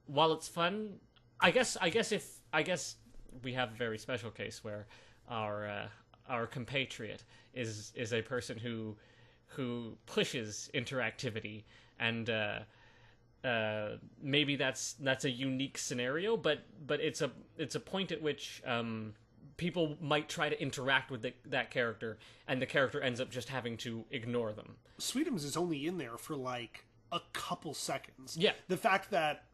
while it's fun, I guess we have a very special case where our compatriot is a person who pushes interactivity, and maybe that's a unique scenario, but it's a point at which people might try to interact with that character, and the character ends up just having to ignore them. Sweetums is only in there for like a couple seconds. Yeah. The fact that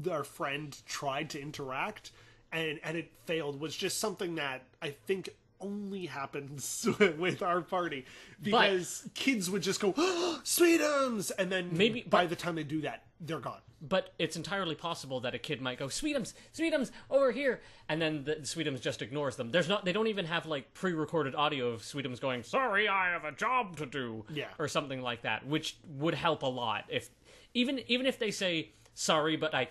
our friend tried to interact and it failed was just something that I think only happens with our party, because kids would just go, oh, Sweetums, and then by the time they do that, they're gone. But it's entirely possible that a kid might go, Sweetums, Sweetums, over here, and then the Sweetums just ignores them. They don't even have like pre-recorded audio of Sweetums going, sorry, I have a job to do, or something like that, which would help a lot. If even if they say sorry, but I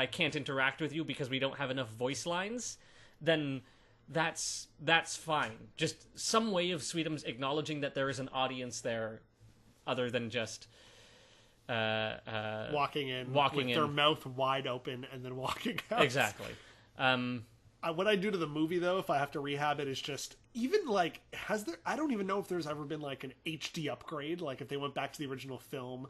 can't interact with you because we don't have enough voice lines, then that's fine. Just some way of Sweetums acknowledging that there is an audience there, other than just walking in with their mouth wide open and then walking out. Exactly. What I do to the movie, though, if I have to rehab it, is just even like I don't even know if there's ever been like an HD upgrade, like if they went back to the original film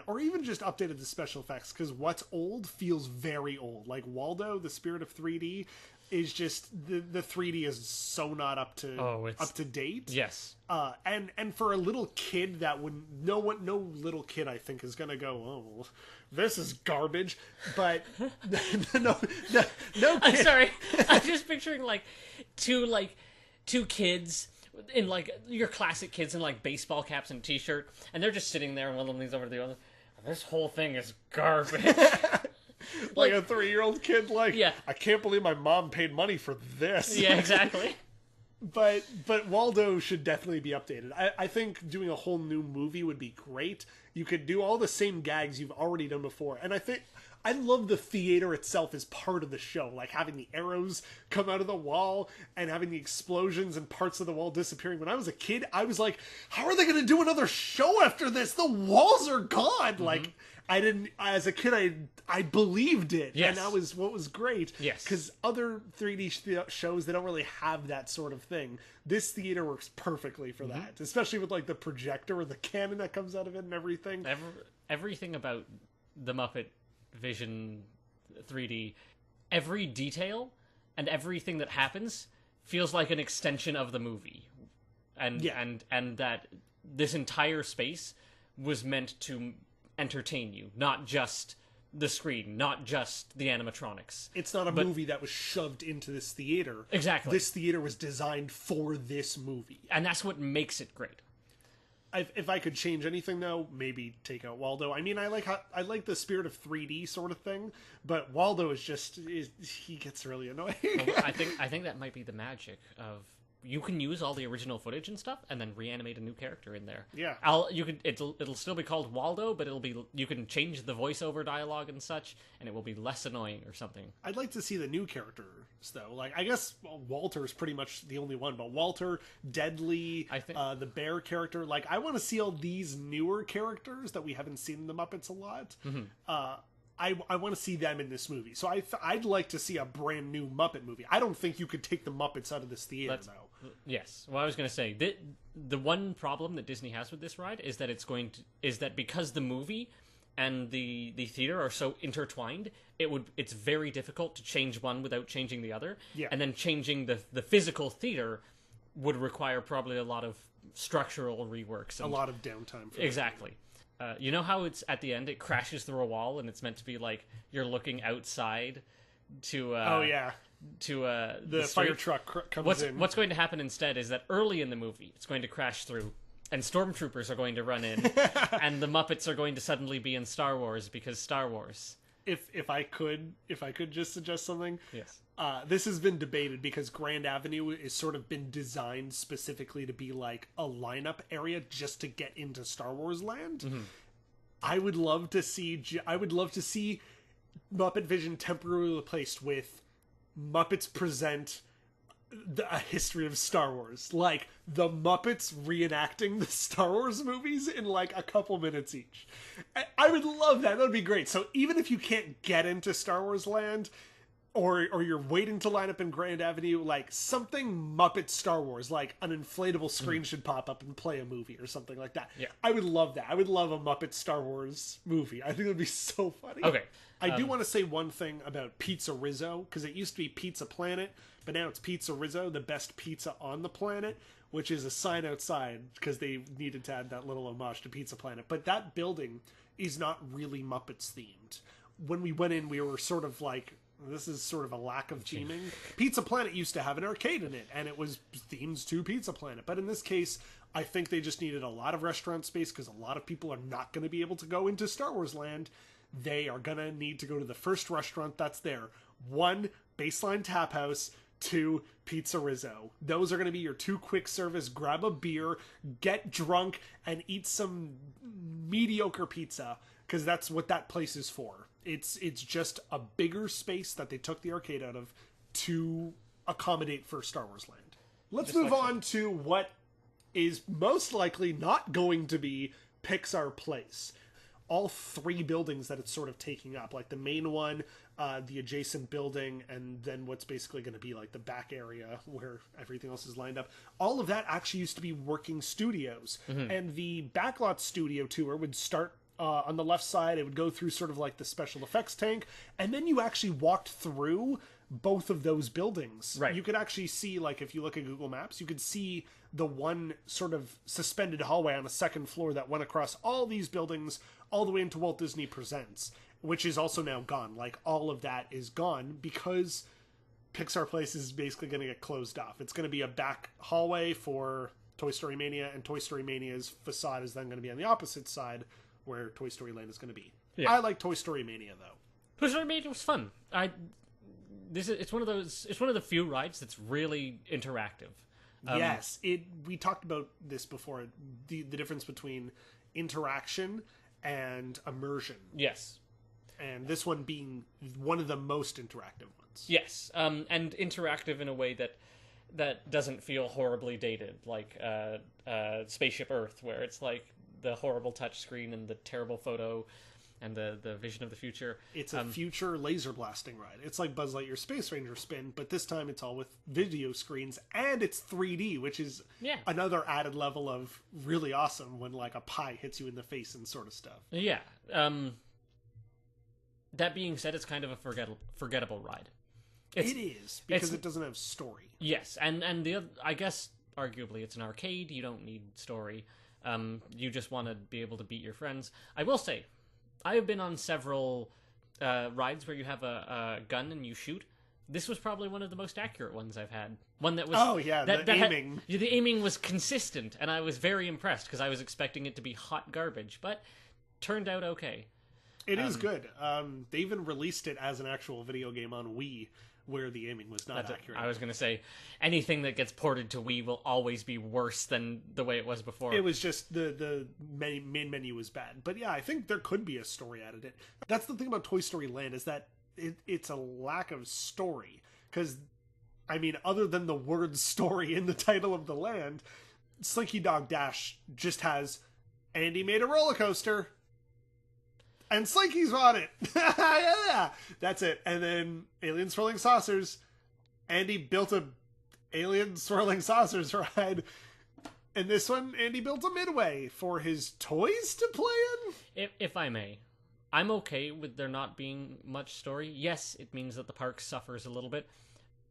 or even just updated the special effects, because what's old feels very old. Like Waldo, the Spirit of 3D, is just the 3D is so not up to date. Yes. And for a little kid, that would no little kid I think is gonna go, oh, this is garbage. But no kid. I'm sorry. I'm just picturing two kids in like your classic kids in like baseball caps and t-shirt, and they're just sitting there, and one of them leans over to the other. This whole thing is garbage. Like a 3-year-old kid, I can't believe my mom paid money for this. Yeah, exactly. But Waldo should definitely be updated. I think doing a whole new movie would be great. You could do all the same gags you've already done before. And I love the theater itself as part of the show. Like having the arrows come out of the wall and having the explosions and parts of the wall disappearing. When I was a kid, I was like, how are they going to do another show after this? The walls are gone. Mm-hmm. Like, I didn't, as a kid, I believed it. Yes. And that was what was great. Yes. Because other 3D shows, they don't really have that sort of thing. This theater works perfectly for that. Especially with like the projector or the cannon that comes out of it and everything. everything about the Muppet Vision 3D, every detail and everything that happens feels like an extension of the movie, and that this entire space was meant to entertain you, not just the screen, not just the animatronics. It's not a movie that was shoved into this theater. Exactly. This theater was designed for this movie. And that's what makes it great. If I could change anything, though, maybe take out Waldo. I mean, I like the spirit of 3D sort of thing, but Waldo he gets really annoying. Well, I think that might be the magic of, you can use all the original footage and stuff, and then reanimate a new character in there. Yeah. It'll still be called Waldo, but you can change the voiceover dialogue and such, and it will be less annoying or something. I'd like to see the new characters, though. Like, I guess Walter's pretty much the only one, but Walter, Deadly, the bear character. Like, I want to see all these newer characters that we haven't seen in the Muppets a lot. Mm-hmm. I want to see them in this movie. So I'd like to see a brand new Muppet movie. I don't think you could take the Muppets out of this theater, though. Yes. Well, I was going to say, the one problem that Disney has with this ride is that because the movie and the theater are so intertwined, it's very difficult to change one without changing the other. Yeah. And then changing the physical theater would require probably a lot of structural reworks. A lot of downtime. Exactly. You know how it's at the end, it crashes through a wall, and it's meant to be like you're looking outside to the fire truck comes in. What's going to happen instead is that early in the movie, it's going to crash through, and stormtroopers are going to run in, and the Muppets are going to suddenly be in Star Wars because Star Wars. If I could just suggest something, yes. This has been debated because Grand Avenue is sort of been designed specifically to be like a lineup area just to get into Star Wars land. Mm-hmm. I would love to see Muppet Vision temporarily replaced with Muppets Present a history of Star Wars. Like, the Muppets reenacting the Star Wars movies in like a couple minutes each. I would love that. That would be great. So even if you can't get into Star Wars land, or you're waiting to line up in Grand Avenue, like something Muppet Star Wars, like an inflatable screen should pop up and play a movie or something like that. Yeah. I would love that. I would love a Muppet Star Wars movie. I think it would be so funny. Okay. I do want to say one thing about Pizza Rizzo, because it used to be Pizza Planet, but now it's Pizza Rizzo, the best pizza on the planet, which is a sign outside because they needed to add that little homage to Pizza Planet. But that building is not really Muppets themed. When we went in, we were sort of like, this is sort of a lack of theming. Pizza Planet used to have an arcade in it, and it was themed to Pizza Planet. But in this case, I think they just needed a lot of restaurant space because a lot of people are not going to be able to go into Star Wars Land. They are going to need to go to the first restaurant that's there. 1, Baseline Tap House. 2, Pizza Rizzo. Those are going to be your 2 quick service. Grab a beer, get drunk, and eat some mediocre pizza, because that's what that place is for. It's just a bigger space that they took the arcade out of to accommodate for Star Wars Land. Let's move on to what is most likely not going to be Pixar Place. All 3 buildings that it's sort of taking up, like the main one, the adjacent building, and then what's basically going to be like the back area where everything else is lined up. All of that actually used to be working studios. Mm-hmm. And the backlot studio tour would start on the left side. It would go through sort of like the special effects tank, and then you actually walked through both of those buildings. Right. You could actually see, like, if you look at Google Maps, you could see the one sort of suspended hallway on a second floor that went across all these buildings all the way into Walt Disney Presents, which is also now gone. Like, all of that is gone because Pixar Place is basically going to get closed off. It's going to be a back hallway for Toy Story Mania, and Toy Story Mania's facade is then going to be on the opposite side where Toy Story Land is going to be. Yeah. I like Toy Story Mania, though. Toy Story Mania was fun. It's one of the few rides that's really interactive. Yes, we talked about this before. The difference between interaction and immersion. Yes, and this one being one of the most interactive ones. Yes, and interactive in a way that doesn't feel horribly dated, like Spaceship Earth, where it's like the horrible touchscreen and the terrible photo. and the vision of the future. It's a future laser blasting ride. It's like Buzz Lightyear Space Ranger Spin, but this time it's all with video screens, and it's 3D, which is another added level of really awesome when like a pie hits you in the face and sort of stuff. Yeah. That being said, it's kind of a forgettable ride. It is, because it doesn't have story. Yes, and the other, I guess, arguably, it's an arcade. You don't need story. You just want to be able to beat your friends. I will say, I have been on several rides where you have a gun and you shoot. This was probably one of the most accurate ones I've had. One that was... Oh, yeah, the aiming. The aiming was consistent, and I was very impressed, because I was expecting it to be hot garbage, but turned out okay. It is good. They even released it as an actual video game on Wii, where the aiming was not accurate. I was going to say, anything that gets ported to Wii will always be worse than the way it was before. It was just the main menu was bad. But yeah, I think there could be a story out of it. That's the thing about Toy Story Land, is that it's a lack of story. Because, I mean, other than the word story in the title of the land, Slinky Dog Dash just has, Andy made a roller coaster, and Slinky's on it. Yeah, that's it. And then Alien Swirling Saucers. Andy built a Alien Swirling Saucers ride. And this one, Andy built a Midway for his toys to play in. If I may, I'm okay with there not being much story. Yes, it means that the park suffers a little bit.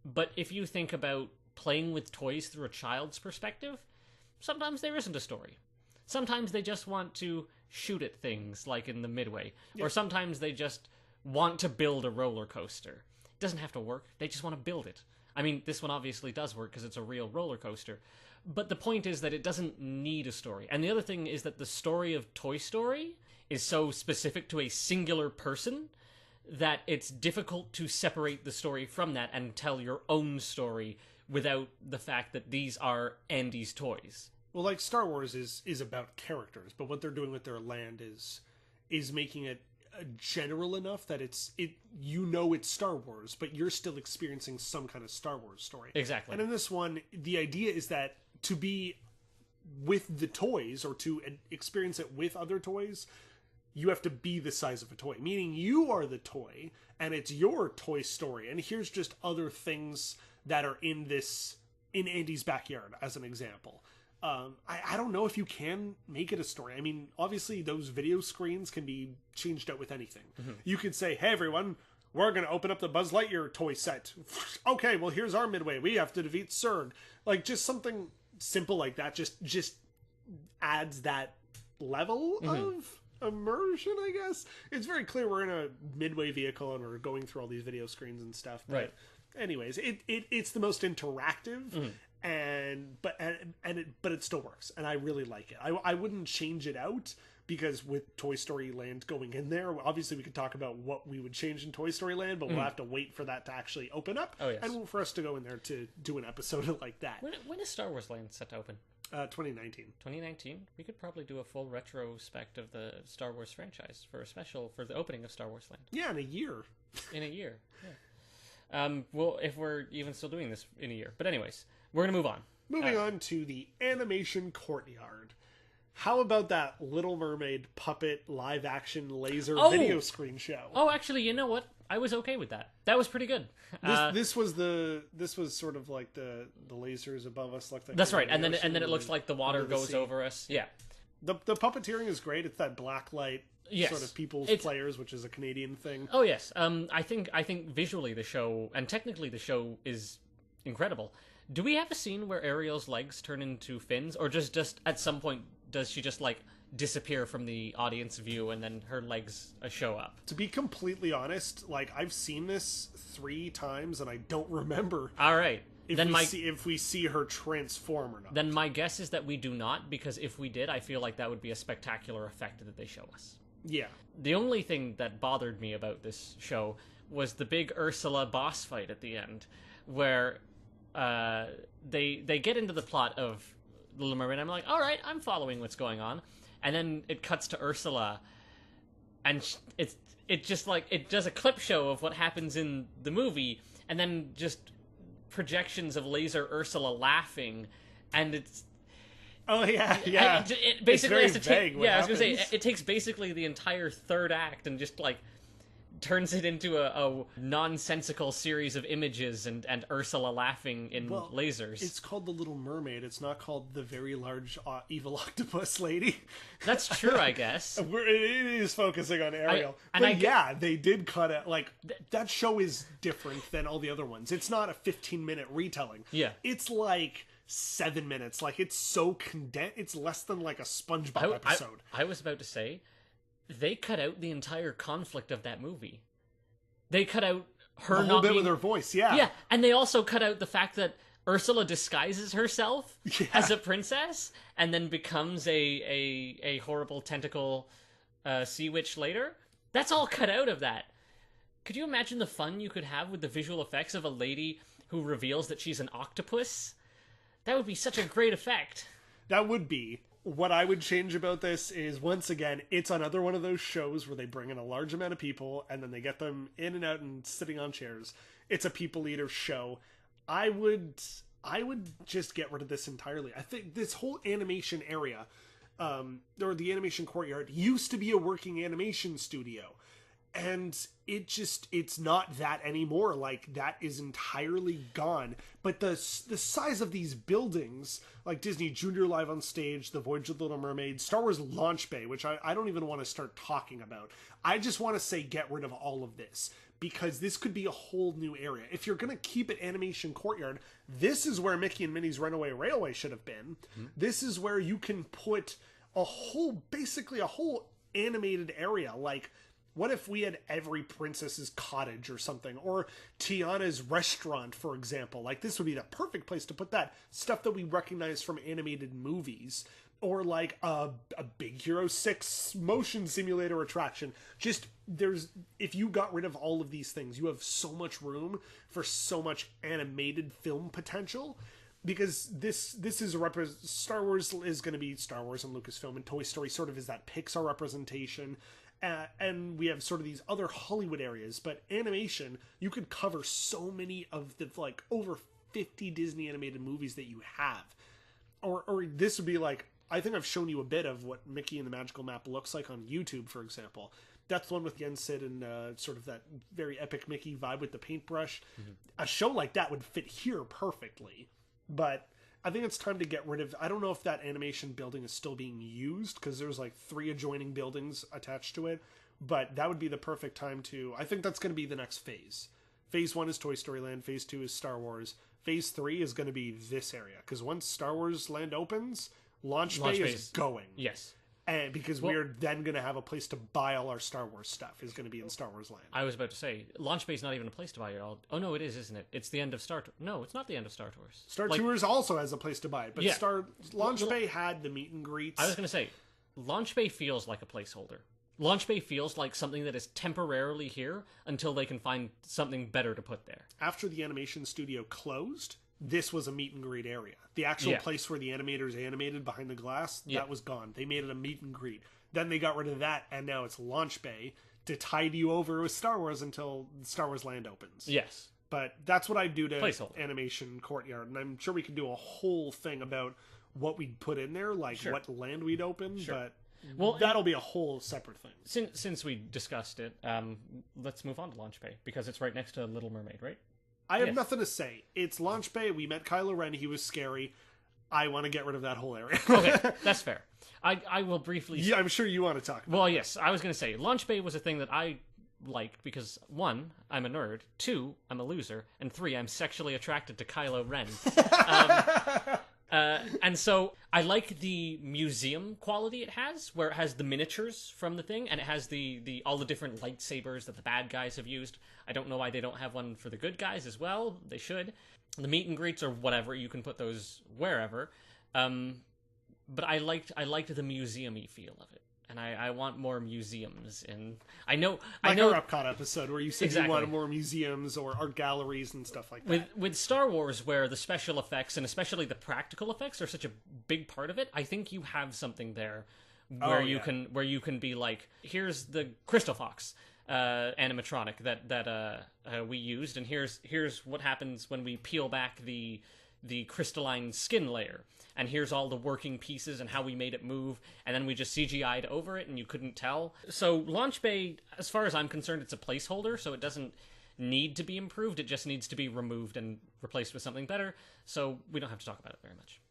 But if you think about playing with toys through a child's perspective, sometimes there isn't a story. Sometimes they just want to shoot at things, like in the Midway. Yeah. Or sometimes they just want to build a roller coaster. It doesn't have to work. They just want to build it. I mean, this one obviously does work because it's a real roller coaster. But the point is that it doesn't need a story. And the other thing is that the story of Toy Story is so specific to a singular person that it's difficult to separate the story from that and tell your own story without the fact that these are Andy's toys. Well, like Star Wars is about characters, but what they're doing with their land is making it general enough that it's Star Wars, but you're still experiencing some kind of Star Wars story. Exactly. And in this one, the idea is that to be with the toys, or to experience it with other toys, you have to be the size of a toy, meaning you are the toy, and it's your toy story. And here's just other things that are in Andy's backyard, as an example. I don't know if you can make it a story. I mean, obviously those video screens can be changed out with anything. Mm-hmm. You could say, hey everyone, we're going to open up the Buzz Lightyear toy set. Okay, well here's our Midway. We have to defeat Surg. Like, just something simple like that just adds that level of immersion, I guess. It's very clear we're in a Midway vehicle and we're going through all these video screens and stuff. But right. Anyways, it's the most interactive. Mm-hmm. But it still works, and I really like it. I wouldn't change it out, because with Toy Story Land going in there, obviously we could talk about what we would change in Toy Story Land, but we'll have to wait for that to actually open up, and for us to go in there to do an episode like that. When is Star Wars Land set to open? 2019. 2019? We could probably do a full retrospect of the Star Wars franchise for a special for the opening of Star Wars Land. Yeah, in a year. Yeah. Well, if we're even still doing this in a year. But anyways, we're going to move on. Moving on to the Animation Courtyard. How about that Little Mermaid puppet live-action laser video screen show? Oh, actually, you know what? I was okay with that. That was pretty good. This was sort of like the lasers above us. That's right, and then it looks like the water goes over us. Yeah. The puppeteering is great. It's that black light sort of people's players, which is a Canadian thing. Oh yes. I think visually the show, and technically the show, is incredible. Do we have a scene where Ariel's legs turn into fins, or just at some point does she just like disappear from the audience view and then her legs show up? To be completely honest, I've seen this 3 times and I don't remember. All right. If we see her transform or not. Then my guess is that we do not, because if we did, I feel like that would be a spectacular effect that they show us. Yeah. The only thing that bothered me about this show was the big Ursula boss fight at the end, where they get into the plot of Little Mermaid. I'm like, all right, I'm following what's going on, and then it cuts to Ursula, and it just like it does a clip show of what happens in the movie, and then just projections of laser Ursula laughing, and Oh yeah, yeah. It basically it's has to very take. vague Yeah, I what was gonna say happens. it takes basically the entire third act and just like turns it into a nonsensical series of images and Ursula laughing in lasers. It's called The Little Mermaid. It's not called The Very Large Evil Octopus Lady. That's true, I guess. It is focusing on Ariel. They did cut it. Like, that show is different than all the other ones. It's not a 15-minute retelling. Yeah. It's like 7 minutes. Like, it's so condensed. It's less than like a SpongeBob episode. I was about to say, they cut out the entire conflict of that movie. They cut out her the whole bit with her voice, yeah. Yeah, and they also cut out the fact that Ursula disguises herself as a princess and then becomes a horrible tentacle sea witch later. That's all cut out of that. Could you imagine the fun you could have with the visual effects of a lady who reveals that she's an octopus? That would be such a great effect. That would be. What I would change about this is, once again, it's another one of those shows where they bring in a large amount of people and then they get them in and out and sitting on chairs. It's a people eater show. I would just get rid of this entirely. I think this whole animation area, or the animation courtyard, used to be a working animation studio. And it's not that anymore. Like, that is entirely gone. But the size of these buildings, like Disney Junior Live on Stage, The Voyage of the Little Mermaid, Star Wars Launch Bay, which I don't even want to start talking about. I just want to say get rid of all of this, because this could be a whole new area. If you're going to keep it Animation Courtyard, this is where Mickey and Minnie's Runaway Railway should have been. Mm-hmm. This is where you can put basically a whole animated area. Like, what if we had every princess's cottage or something? Or Tiana's restaurant, for example. Like, this would be the perfect place to put that. Stuff that we recognize from animated movies. Or like a Big Hero 6 motion simulator attraction. Just, if you got rid of all of these things, you have so much room for so much animated film potential. Because this is Star Wars is going to be Star Wars and Lucasfilm, and Toy Story sort of is that Pixar representation. And we have sort of these other Hollywood areas, but animation, you could cover so many of the, like, over 50 Disney animated movies that you have. Or this would be like, I think I've shown you a bit of what Mickey and the Magical Map looks like on YouTube, for example. That's the one with Yen Sid and sort of that very epic Mickey vibe with the paintbrush. Mm-hmm. A show like that would fit here perfectly, but I think it's time to get rid of... I don't know if that animation building is still being used, because there's like 3 adjoining buildings attached to it, but that would be the perfect time to... I think that's going to be the next phase. Phase 1 is Toy Story Land, Phase 2 is Star Wars, Phase 3 is going to be this area, because once Star Wars Land opens, Launch Bay is going. Yes. And because we're then going to have a place to buy all our Star Wars stuff is going to be in Star Wars Land. I was about to say, Launch Bay's not even a place to buy it all. Oh, no, it is, isn't it? It's the end of Star Tours. No, it's not the end of Star Tours. Star Tours also has a place to buy it, but Launch Bay had the meet and greets. I was going to say, Launch Bay feels like a placeholder. Launch Bay feels like something that is temporarily here until they can find something better to put there. After the animation studio closed, this was a meet and greet area. The actual place where the animators animated behind the glass, that was gone. They made it a meet and greet. Then they got rid of that, and now it's Launch Bay to tide you over with Star Wars until Star Wars Land opens. Yes. But that's what I'd do to Animation Courtyard, and I'm sure we could do a whole thing about what we'd put in there, like what land we'd open, but that'll be a whole separate thing. Since we discussed it, let's move on to Launch Bay, because it's right next to Little Mermaid, right? I have nothing to say. It's Launch Bay. We met Kylo Ren. He was scary. I want to get rid of that whole area. Okay, that's fair. I will briefly... Yeah, I'm sure you want to talk about Well, yes. I was going to say, Launch Bay was a thing that I liked because, 1, I'm a nerd, 2, I'm a loser, and 3, I'm sexually attracted to Kylo Ren. And so I like the museum quality it has, where it has the miniatures from the thing, and it has the all the different lightsabers that the bad guys have used. I don't know why they don't have one for the good guys as well. They should. The meet and greets or whatever, you can put those wherever. But I liked the museum-y feel of it. And I want more museums, and I know our Epcot episode where you said you wanted more museums or art galleries and stuff like that. With Star Wars, where the special effects and especially the practical effects are such a big part of it, I think you have something there where you can be like, here's the Crystal Fox animatronic that we used, and here's what happens when we peel back the the crystalline skin layer. And here's all the working pieces and how we made it move, and then we just CGI'd over it and you couldn't tell. So Launch Bay, as far as I'm concerned, it's a placeholder, so it doesn't need to be improved, it just needs to be removed and replaced with something better, so we don't have to talk about it very much.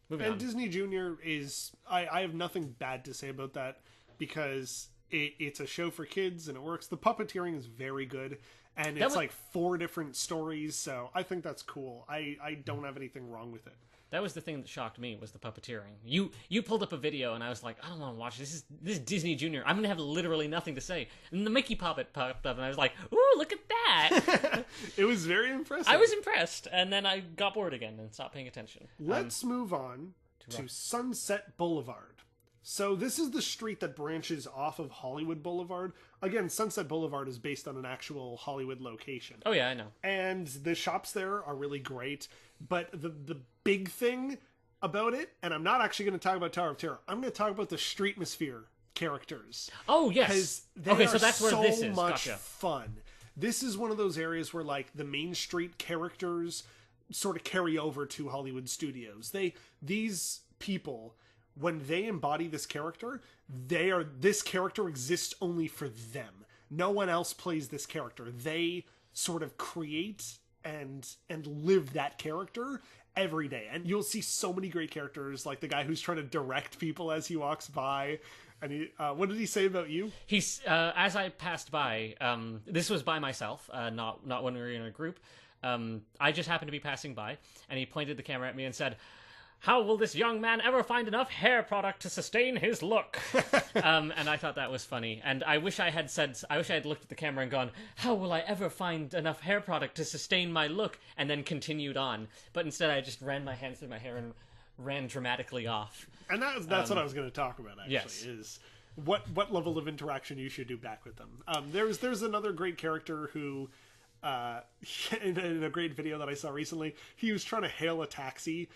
Moving on. Disney Junior is... I have nothing bad to say about that, because it's a show for kids and it works. The puppeteering is very good, and it's like 4 different stories, so I think that's cool. I don't have anything wrong with it. That was the thing that shocked me, was the puppeteering. You pulled up a video, and I was like, I don't want to watch this. This is Disney Junior. I'm going to have literally nothing to say. And the Mickey puppet popped up, and I was like, ooh, look at that. It was very impressive. I was impressed, and then I got bored again and stopped paying attention. Let's move on to Sunset Boulevard. So this is the street that branches off of Hollywood Boulevard. Again, Sunset Boulevard is based on an actual Hollywood location. Oh yeah, I know. And the shops there are really great. But the big thing about it, and I'm not actually going to talk about Tower of Terror, I'm going to talk about the streetmosphere characters. Oh, yes. Because so that's where this is. So much fun. This is one of those areas where, like, the Main Street characters sort of carry over to Hollywood Studios. These people, when they embody this character, this character exists only for them. No one else plays this character. They sort of create and live that character every day. And you'll see so many great characters, like the guy who's trying to direct people as he walks by. And what did he say about you? He's as I passed by, this was by myself, not when we were in a group. I just happened to be passing by, and he pointed the camera at me and said, "How will this young man ever find enough hair product to sustain his look?" And I thought that was funny. And I wish I had looked at the camera and gone, "How will I ever find enough hair product to sustain my look?" And then continued on. But instead I just ran my hands through my hair and ran dramatically off. And that's what I was going to talk about, actually, yes. is what level of interaction you should do back with them. There's another great character who... in a great video that I saw recently, he was trying to hail a taxi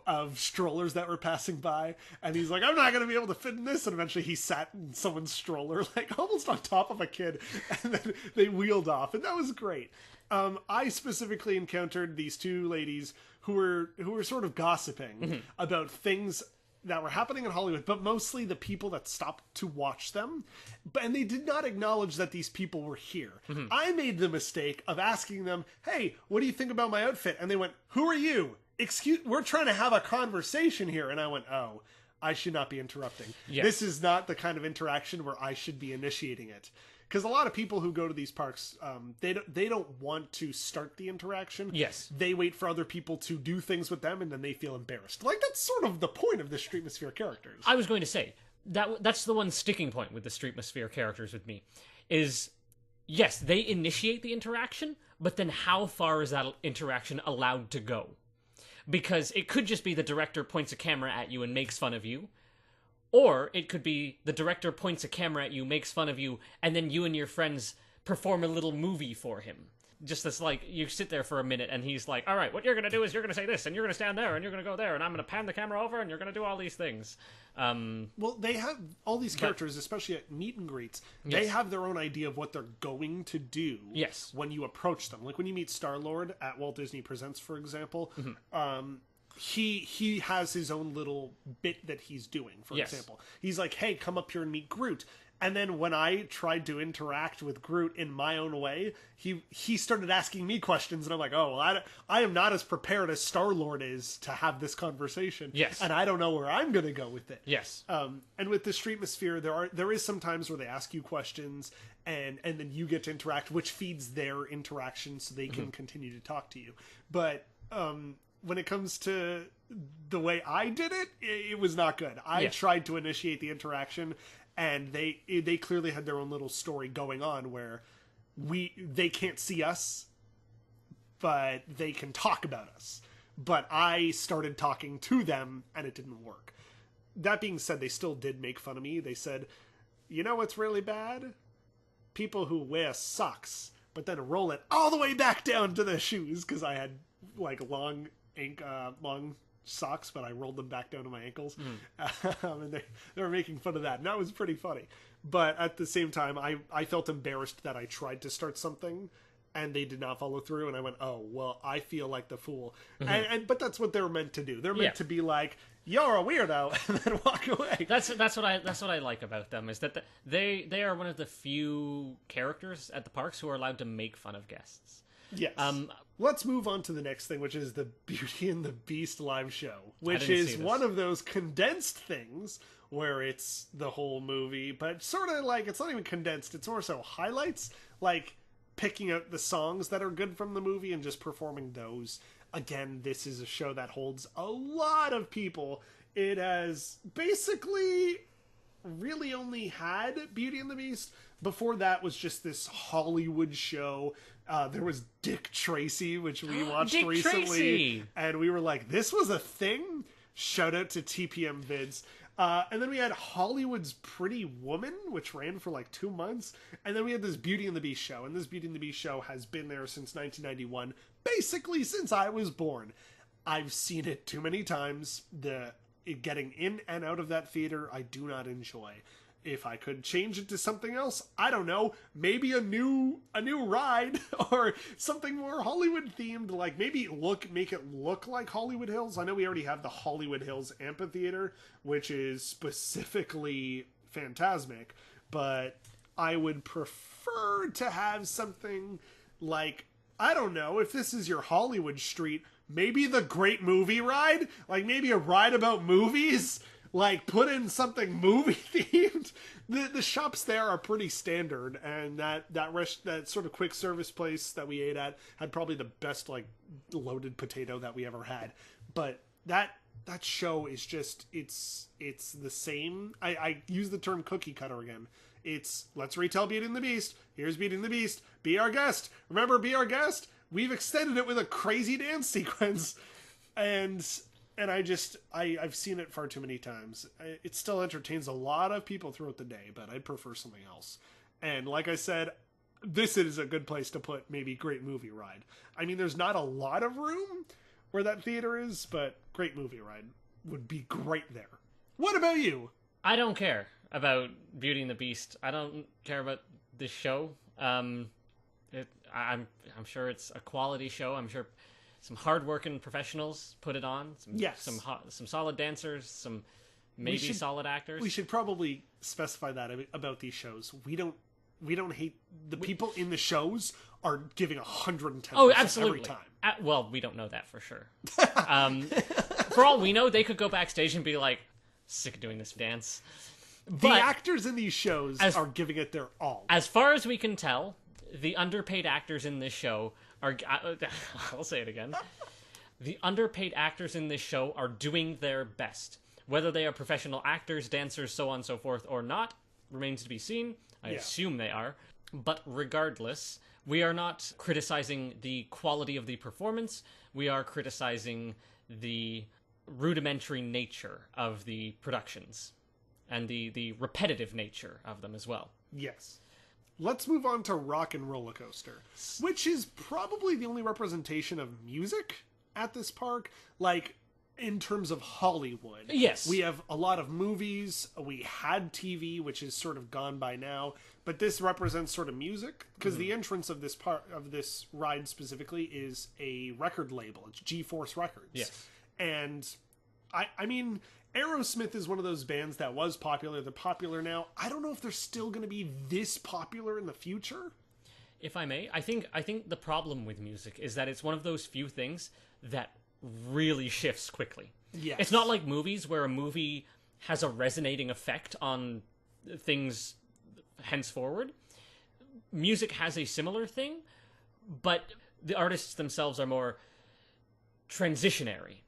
of strollers that were passing by, and he's like, "I'm not going to be able to fit in this," and eventually he sat in someone's stroller, like almost on top of a kid, and then they wheeled off, and that was great. I specifically encountered these 2 ladies who were sort of gossiping about things that were happening in Hollywood, but mostly the people that stopped to watch them. And they did not acknowledge that these people were here. I made the mistake of asking them, "Hey, what do you think about my outfit?" And they went, "Who are you? We're trying to have a conversation here." And I went, "Oh, I should not be interrupting. Yes. This is not the kind of interaction where I should be initiating it." Because a lot of people who go to these parks, they don't want to start the interaction. Yes. They wait for other people to do things with them, and then they feel embarrassed. Like, that's sort of the point of the streetmosphere characters. I was going to say, that's the one sticking point with the streetmosphere characters with me, is, yes, they initiate the interaction, but then how far is that interaction allowed to go? Because it could just be the director points a camera at you and makes fun of you, or it could be the director points a camera at you, makes fun of you, and then you and your friends perform a little movie for him. Just this, like, you sit there for a minute, and he's like, "All right, what you're going to do is you're going to say this, and you're going to stand there, and you're going to go there, and I'm going to pan the camera over, and you're going to do all these things." Well, they have all these characters, especially at meet and greets, they have their own idea of what they're going to do when you approach them. Like when you meet Star-Lord at Walt Disney Presents, for example, he has his own little bit that he's doing, for example. He's like, "Hey, come up here and meet Groot." And then when I tried to interact with Groot in my own way, he started asking me questions, and I'm like, "Oh, well, I am not as prepared as Star-Lord is to have this conversation." Yes. And I don't know where I'm going to go with it. Yes. And with the streetmosphere, there is some times where they ask you questions, and then you get to interact, which feeds their interaction so they can continue to talk to you. But when it comes to the way I did it, it was not good. I tried to initiate the interaction, and they clearly had their own little story going on where they can't see us, but they can talk about us. But I started talking to them, and it didn't work. That being said, they still did make fun of me. They said, "You know what's really bad? People who wear socks, but then roll it all the way back down to the shoes," because I had like long socks, but I rolled them back down to my ankles. And they were making fun of that, and that was pretty funny. But at the same time, I felt embarrassed that I tried to start something and they did not follow through, and I went, oh, well, I feel like the fool. But that's what they're meant to do. They're meant to be like, you're a weirdo, and then walk away. That's what I like about them, is that they are one of the few characters at the parks who are allowed to make fun of guests. Yes. Let's move on to the next thing, which is the Beauty and the Beast live show, which is one of those condensed things where it's the whole movie, but sort of like, it's not even condensed, it's more so highlights, like picking out the songs that are good from the movie and just performing those. Again, this is a show that holds a lot of people. It has basically really only had Beauty and the Beast. Before that was just this Hollywood show. There was Dick Tracy, which we watched Dick recently. Tracy! And we were like, this was a thing? Shout out to TPM Vids. And then we had Hollywood's Pretty Woman, which ran for like 2 months. And then we had this Beauty and the Beast show. And this Beauty and the Beast show has been there since 1991, basically since I was born. I've seen it too many times. Getting in and out of that theater, I do not enjoy. If I could change it to something else, I don't know, maybe a new ride or something more Hollywood themed, like maybe make it look like Hollywood Hills. I know we already have the Hollywood Hills Amphitheater, which is specifically Phantasmic, but I would prefer to have something like, I don't know, if this is your Hollywood street, maybe the Great Movie Ride, like maybe a ride about movies. Like, put in something movie-themed. The shops there are pretty standard, and that sort of quick service place that we ate at had probably the best, like, loaded potato that we ever had. But that show is just, it's the same. I use the term cookie cutter again. It's, let's retell Beauty and the Beast. Here's Beauty and the Beast. Be our guest. Remember, be our guest? We've extended it with a crazy dance sequence. And I've seen it far too many times. It still entertains a lot of people throughout the day, but I'd prefer something else. And like I said, this is a good place to put maybe Great Movie Ride. I mean, there's not a lot of room where that theater is, but Great Movie Ride would be great there. What about you? I don't care about Beauty and the Beast. I don't care about this show. I'm sure it's a quality show. I'm sure some hard-working professionals put it on. Some solid dancers, some maybe solid actors. We should probably specify that about these shows. We don't hate the people in the shows are giving 110% absolutely. every time. Well, we don't know that for sure. For all we know, they could go backstage and be like, sick of doing this dance. The actors in these shows are giving it their all. As far as we can tell, the underpaid actors in this show I'll say it again. The underpaid actors in this show are doing their best. Whether they are professional actors, dancers, so on and so forth, or not, remains to be seen. I assume they are. But regardless, we are not criticizing the quality of the performance. We are criticizing the rudimentary nature of the productions and the repetitive nature of them as well. Yes. Let's move on to Rock and Roller Coaster, which is probably the only representation of music at this park, like, in terms of Hollywood. Yes. We have a lot of movies, we had TV, which is sort of gone by now, but this represents sort of music, because the entrance of this ride specifically is a record label. It's G-Force Records. Yes. And, I mean, Aerosmith is one of those bands that was popular. They're popular now. I don't know if they're still going to be this popular in the future. If I may, I think the problem with music is that it's one of those few things that really shifts quickly. Yes. It's not like movies where a movie has a resonating effect on things henceforward. Music has a similar thing, but the artists themselves are more transitionary.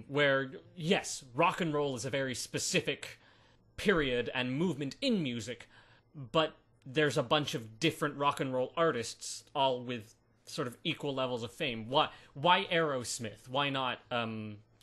Where, yes, rock and roll is a very specific period and movement in music, but there's a bunch of different rock and roll artists, all with sort of equal levels of fame. Why Aerosmith? Why not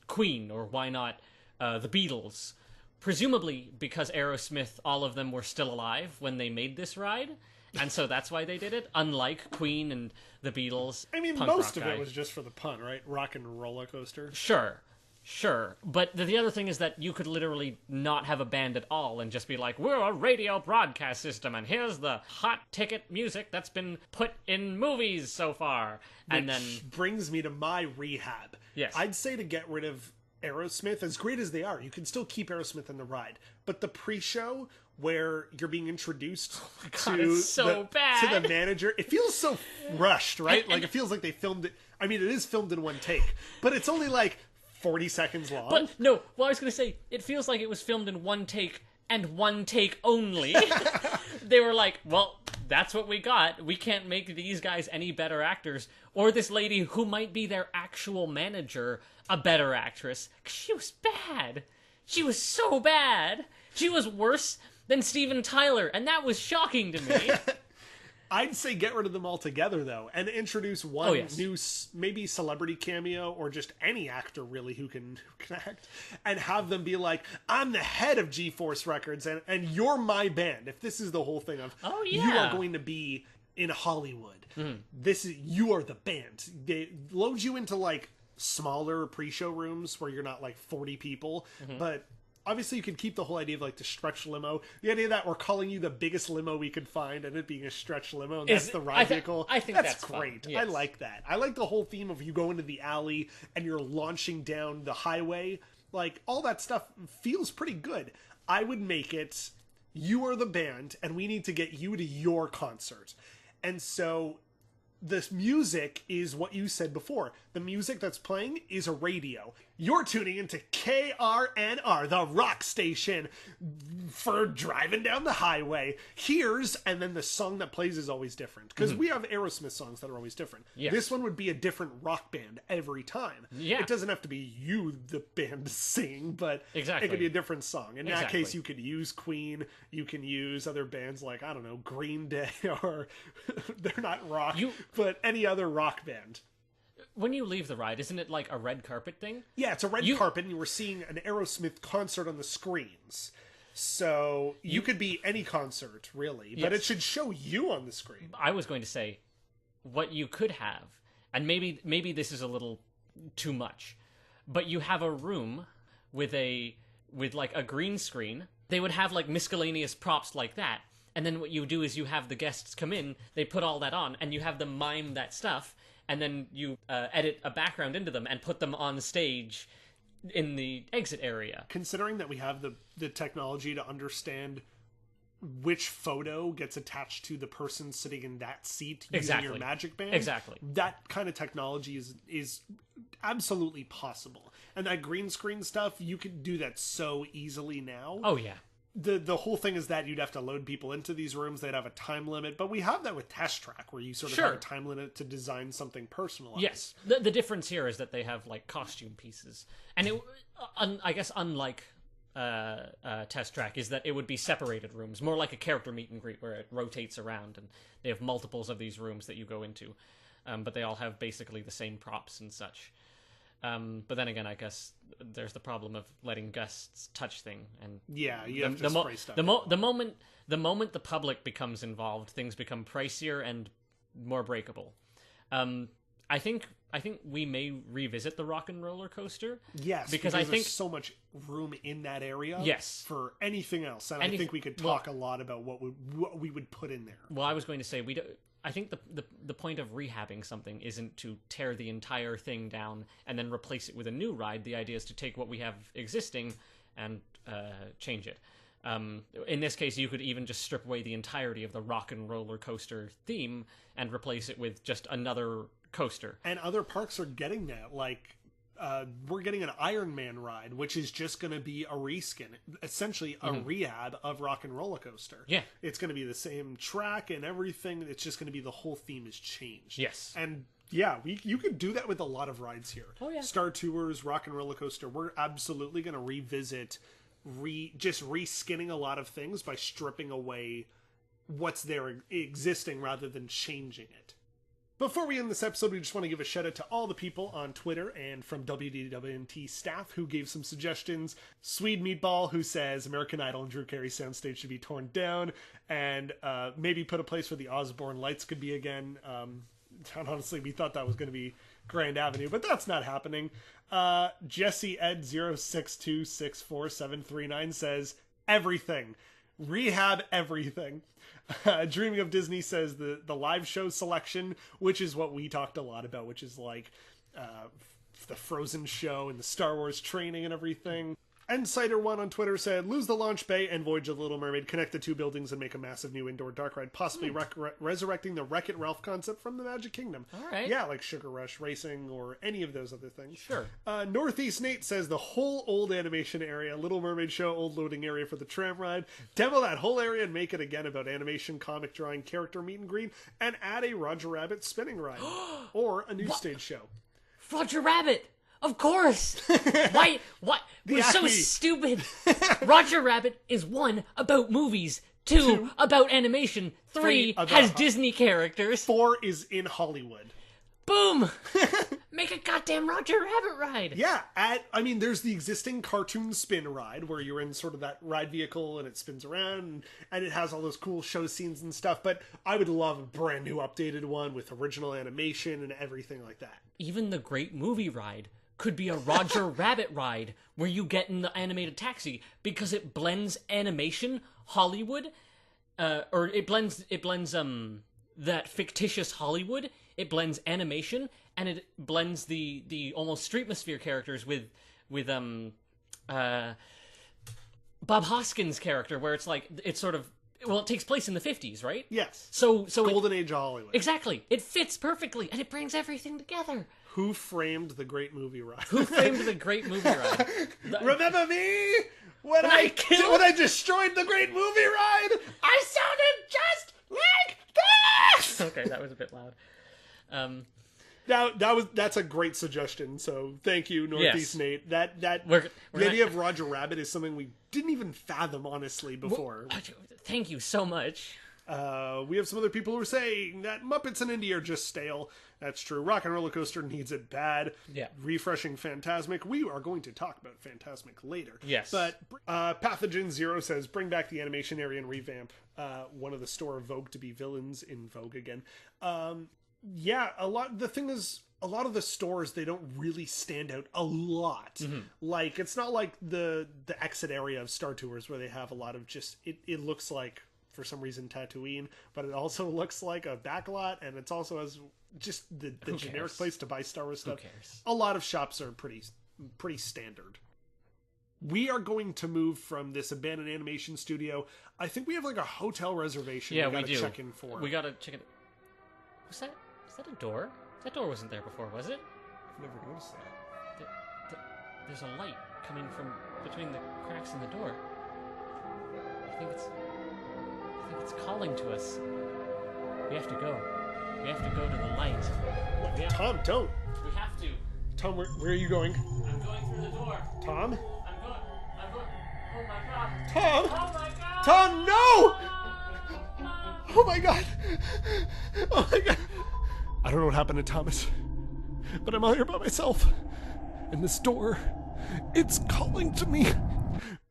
Queen? Or why not the Beatles? Presumably because Aerosmith, all of them were still alive when they made this ride, and so that's why they did it, unlike Queen and the Beatles. I mean, most of it was just for the pun, right? Rock and Roller Coaster. Sure. Sure, but the other thing is that you could literally not have a band at all and just be like, we're a radio broadcast system, and here's the hot ticket music that's been put in movies so far. And then brings me to my rehab. Yes. I'd say to get rid of Aerosmith, as great as they are, you can still keep Aerosmith in the ride. But the pre-show where you're being introduced to the manager, it feels so rushed, right? Like, it feels like they filmed it. I mean, it is filmed in one take, but it's only like 40 seconds long. But no, well, I was going to say, it feels like it was filmed in one take and one take only. They were like, well, that's what we got. We can't make these guys any better actors. Or this lady who might be their actual manager a better actress. 'Cause she was bad. She was so bad. She was worse than Steven Tyler, and that was shocking to me. I'd say get rid of them altogether, though, and introduce one new, maybe celebrity cameo, or just any actor, really, who can act, and have them be like, I'm the head of G-Force Records, and you're my band. If this is the whole thing of, you are going to be in Hollywood. You are the band. They load you into, like, smaller pre-show rooms where you're not, like, 40 people, but... Obviously, you could keep the whole idea of, like, the stretch limo. The idea that we're calling you the biggest limo we could find, and it being a stretch limo, and that's the ride vehicle. I think that's great. Yes. I like that. I like the whole theme of you go into the alley, and you're launching down the highway. Like, all that stuff feels pretty good. I would make it, you are the band, and we need to get you to your concert. And so... this music is what you said before. The music that's playing is a radio. You're tuning into KRNR, the rock station, for driving down the highway. And then the song that plays is always different. Because we have Aerosmith songs that are always different. Yes. This one would be a different rock band every time. Yeah. It doesn't have to be you, the band, singing, but it could be a different song. In that case, you could use Queen. You can use other bands like, I don't know, Green Day, or they're not rock, but any other rock band. When you leave the ride, isn't it like a red carpet thing? Yeah, it's a red carpet, and you were seeing an Aerosmith concert on the screens. So you could be any concert, really, but it should show you on the screen. I was going to say, what you could have, and maybe this is a little too much, but you have a room with like a green screen. They would have like miscellaneous props like that, and then what you do is you have the guests come in, they put all that on, and you have them mime that stuff, and then you edit a background into them and put them on stage in the exit area. Considering that we have the technology to understand which photo gets attached to the person sitting in that seat using your magic band. Exactly. That kind of technology is absolutely possible. And that green screen stuff, you could do that so easily now. Oh, yeah. The whole thing is that you'd have to load people into these rooms. They'd have a time limit, but we have that with Test Track, where you sort of have a time limit to design something personalized. Yes, the difference here is that they have like costume pieces, and I guess unlike Test Track is that it would be separated rooms, more like a character meet and greet where it rotates around, and they have multiples of these rooms that you go into, but they all have basically the same props and such. But then again, I guess there's the problem of letting guests touch thing, and you have to spray stuff. The moment the public becomes involved, things become pricier and more breakable. I think we may revisit the Rock and Roller Coaster. Yes, because I think there's so much room in that area. Yes. For anything else, and I think we could talk a lot about what we would put in there. Well, I was going to say I think the point of rehabbing something isn't to tear the entire thing down and then replace it with a new ride. The idea is to take what we have existing and change it. In this case, you could even just strip away the entirety of the Rock and Roller Coaster theme and replace it with just another coaster. And other parks are getting that. Like, we're getting an Iron Man ride, which is just going to be a reskin, essentially a rehab of Rock and Roller Coaster. Yeah. It's going to be the same track and everything. It's just going to be the whole theme is changed. Yes. And yeah, you could do that with a lot of rides here. Oh, yeah. Star Tours, Rock and Roller Coaster. We're absolutely going to revisit just reskinning a lot of things by stripping away what's there existing rather than changing it. Before we end this episode, we just want to give a shout out to all the people on Twitter and from WDWNT staff who gave some suggestions. Swede Meatball, who says American Idol and Drew Carey soundstage should be torn down, and maybe put a place where the Osborne lights could be again. And honestly, we thought that was going to be Grand Avenue, but that's not happening. Jesse Ed 06264739 says everything. Rehab everything. Dreaming of Disney says the live show selection, which is what we talked a lot about, which is like the Frozen show and the Star Wars training and everything. And Cider1 on Twitter said, lose the launch bay and Voyage of the Little Mermaid, connect the two buildings and make a massive new indoor dark ride, possibly resurrecting the Wreck-It Ralph concept from the Magic Kingdom. All right. Yeah, like Sugar Rush Racing or any of those other things. Sure. Northeast Nate says the whole old animation area, Little Mermaid show, old loading area for the tram ride, demo that whole area and make it again about animation, comic drawing, character meet and greet, and add a Roger Rabbit spinning ride. Or a new stage show. Roger Rabbit! Of course! Why? What? We're so Acme. stupid! Roger Rabbit is 1, about movies, 2, about animation, 3, has Disney characters, 4 is in Hollywood. Boom! Make a goddamn Roger Rabbit ride! Yeah, there's the existing cartoon spin ride where you're in sort of that ride vehicle and it spins around and it has all those cool show scenes and stuff, but I would love a brand new updated one with original animation and everything like that. Even the Great Movie Ride could be a Roger Rabbit ride where you get in the animated taxi because it blends animation, Hollywood, or it blends that fictitious Hollywood, it blends animation, and it blends the almost streetmosphere characters with Bob Hoskins' character, where it's like, it's sort of, well, it takes place in the 50s, right? Yes. So Golden Age of Hollywood. Exactly. It fits perfectly, and it brings everything together. Who framed the Great Movie Ride? Who framed the Great Movie Ride? Remember me? When I destroyed the Great Movie Ride? I sounded just like this! Okay, that was a bit loud. That's a great suggestion, so thank you, Northeast Nate. The idea of Roger Rabbit is something we didn't even fathom, honestly, before. Thank you so much. We have some other people who are saying that Muppets in Indy are just stale. That's true. Rock and Roller Coaster needs it bad. Yeah. Refreshing Phantasmic. We are going to talk about Phantasmic later. Yes. But Pathogen Zero says, bring back the animation area and revamp one of the store Vogue to be villains in Vogue again. The thing is, a lot of the stores, they don't really stand out a lot. Mm-hmm. Like, it's not like the exit area of Star Tours where they have a lot of just, it looks like, for some reason, Tatooine, but it also looks like a backlot, and it's also has just the generic place to buy Star Wars stuff. Who cares? A lot of shops are pretty standard. We are going to move from this abandoned animation studio. I think we have like a hotel reservation. Yeah, we do. Check in for. We gotta check it. Is that a door? That door wasn't there before, was it? I've never noticed that. There's a light coming from between the cracks in the door. I think it's calling to us. We have to go. We have to go to the light. Tom, don't. We have to. Tom, where are you going? I'm going through the door. Tom? I'm going. Oh my god. Tom! Oh my god! Tom, no! Oh my god. Oh my god. I don't know what happened to Thomas, but I'm out here by myself. And this door, it's calling to me.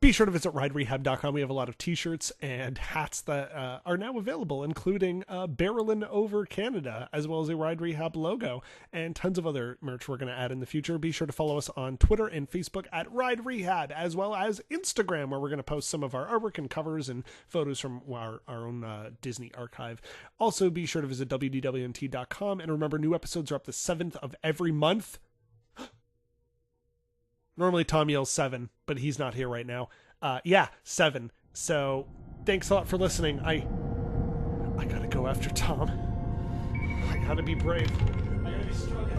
Be sure to visit riderehab.com. We have a lot of t-shirts and hats that are now available, including Barrelin' Over Canada, as well as a Ride Rehab logo, and tons of other merch we're going to add in the future. Be sure to follow us on Twitter and Facebook at Ride Rehab, as well as Instagram, where we're going to post some of our artwork and covers and photos from our own Disney archive. Also, be sure to visit WDWNT.com, and remember, new episodes are up the 7th of every month. Normally Tom yells 7, but he's not here right now. 7. So thanks a lot for listening. I gotta go after Tom. I gotta be brave. I gotta be strong.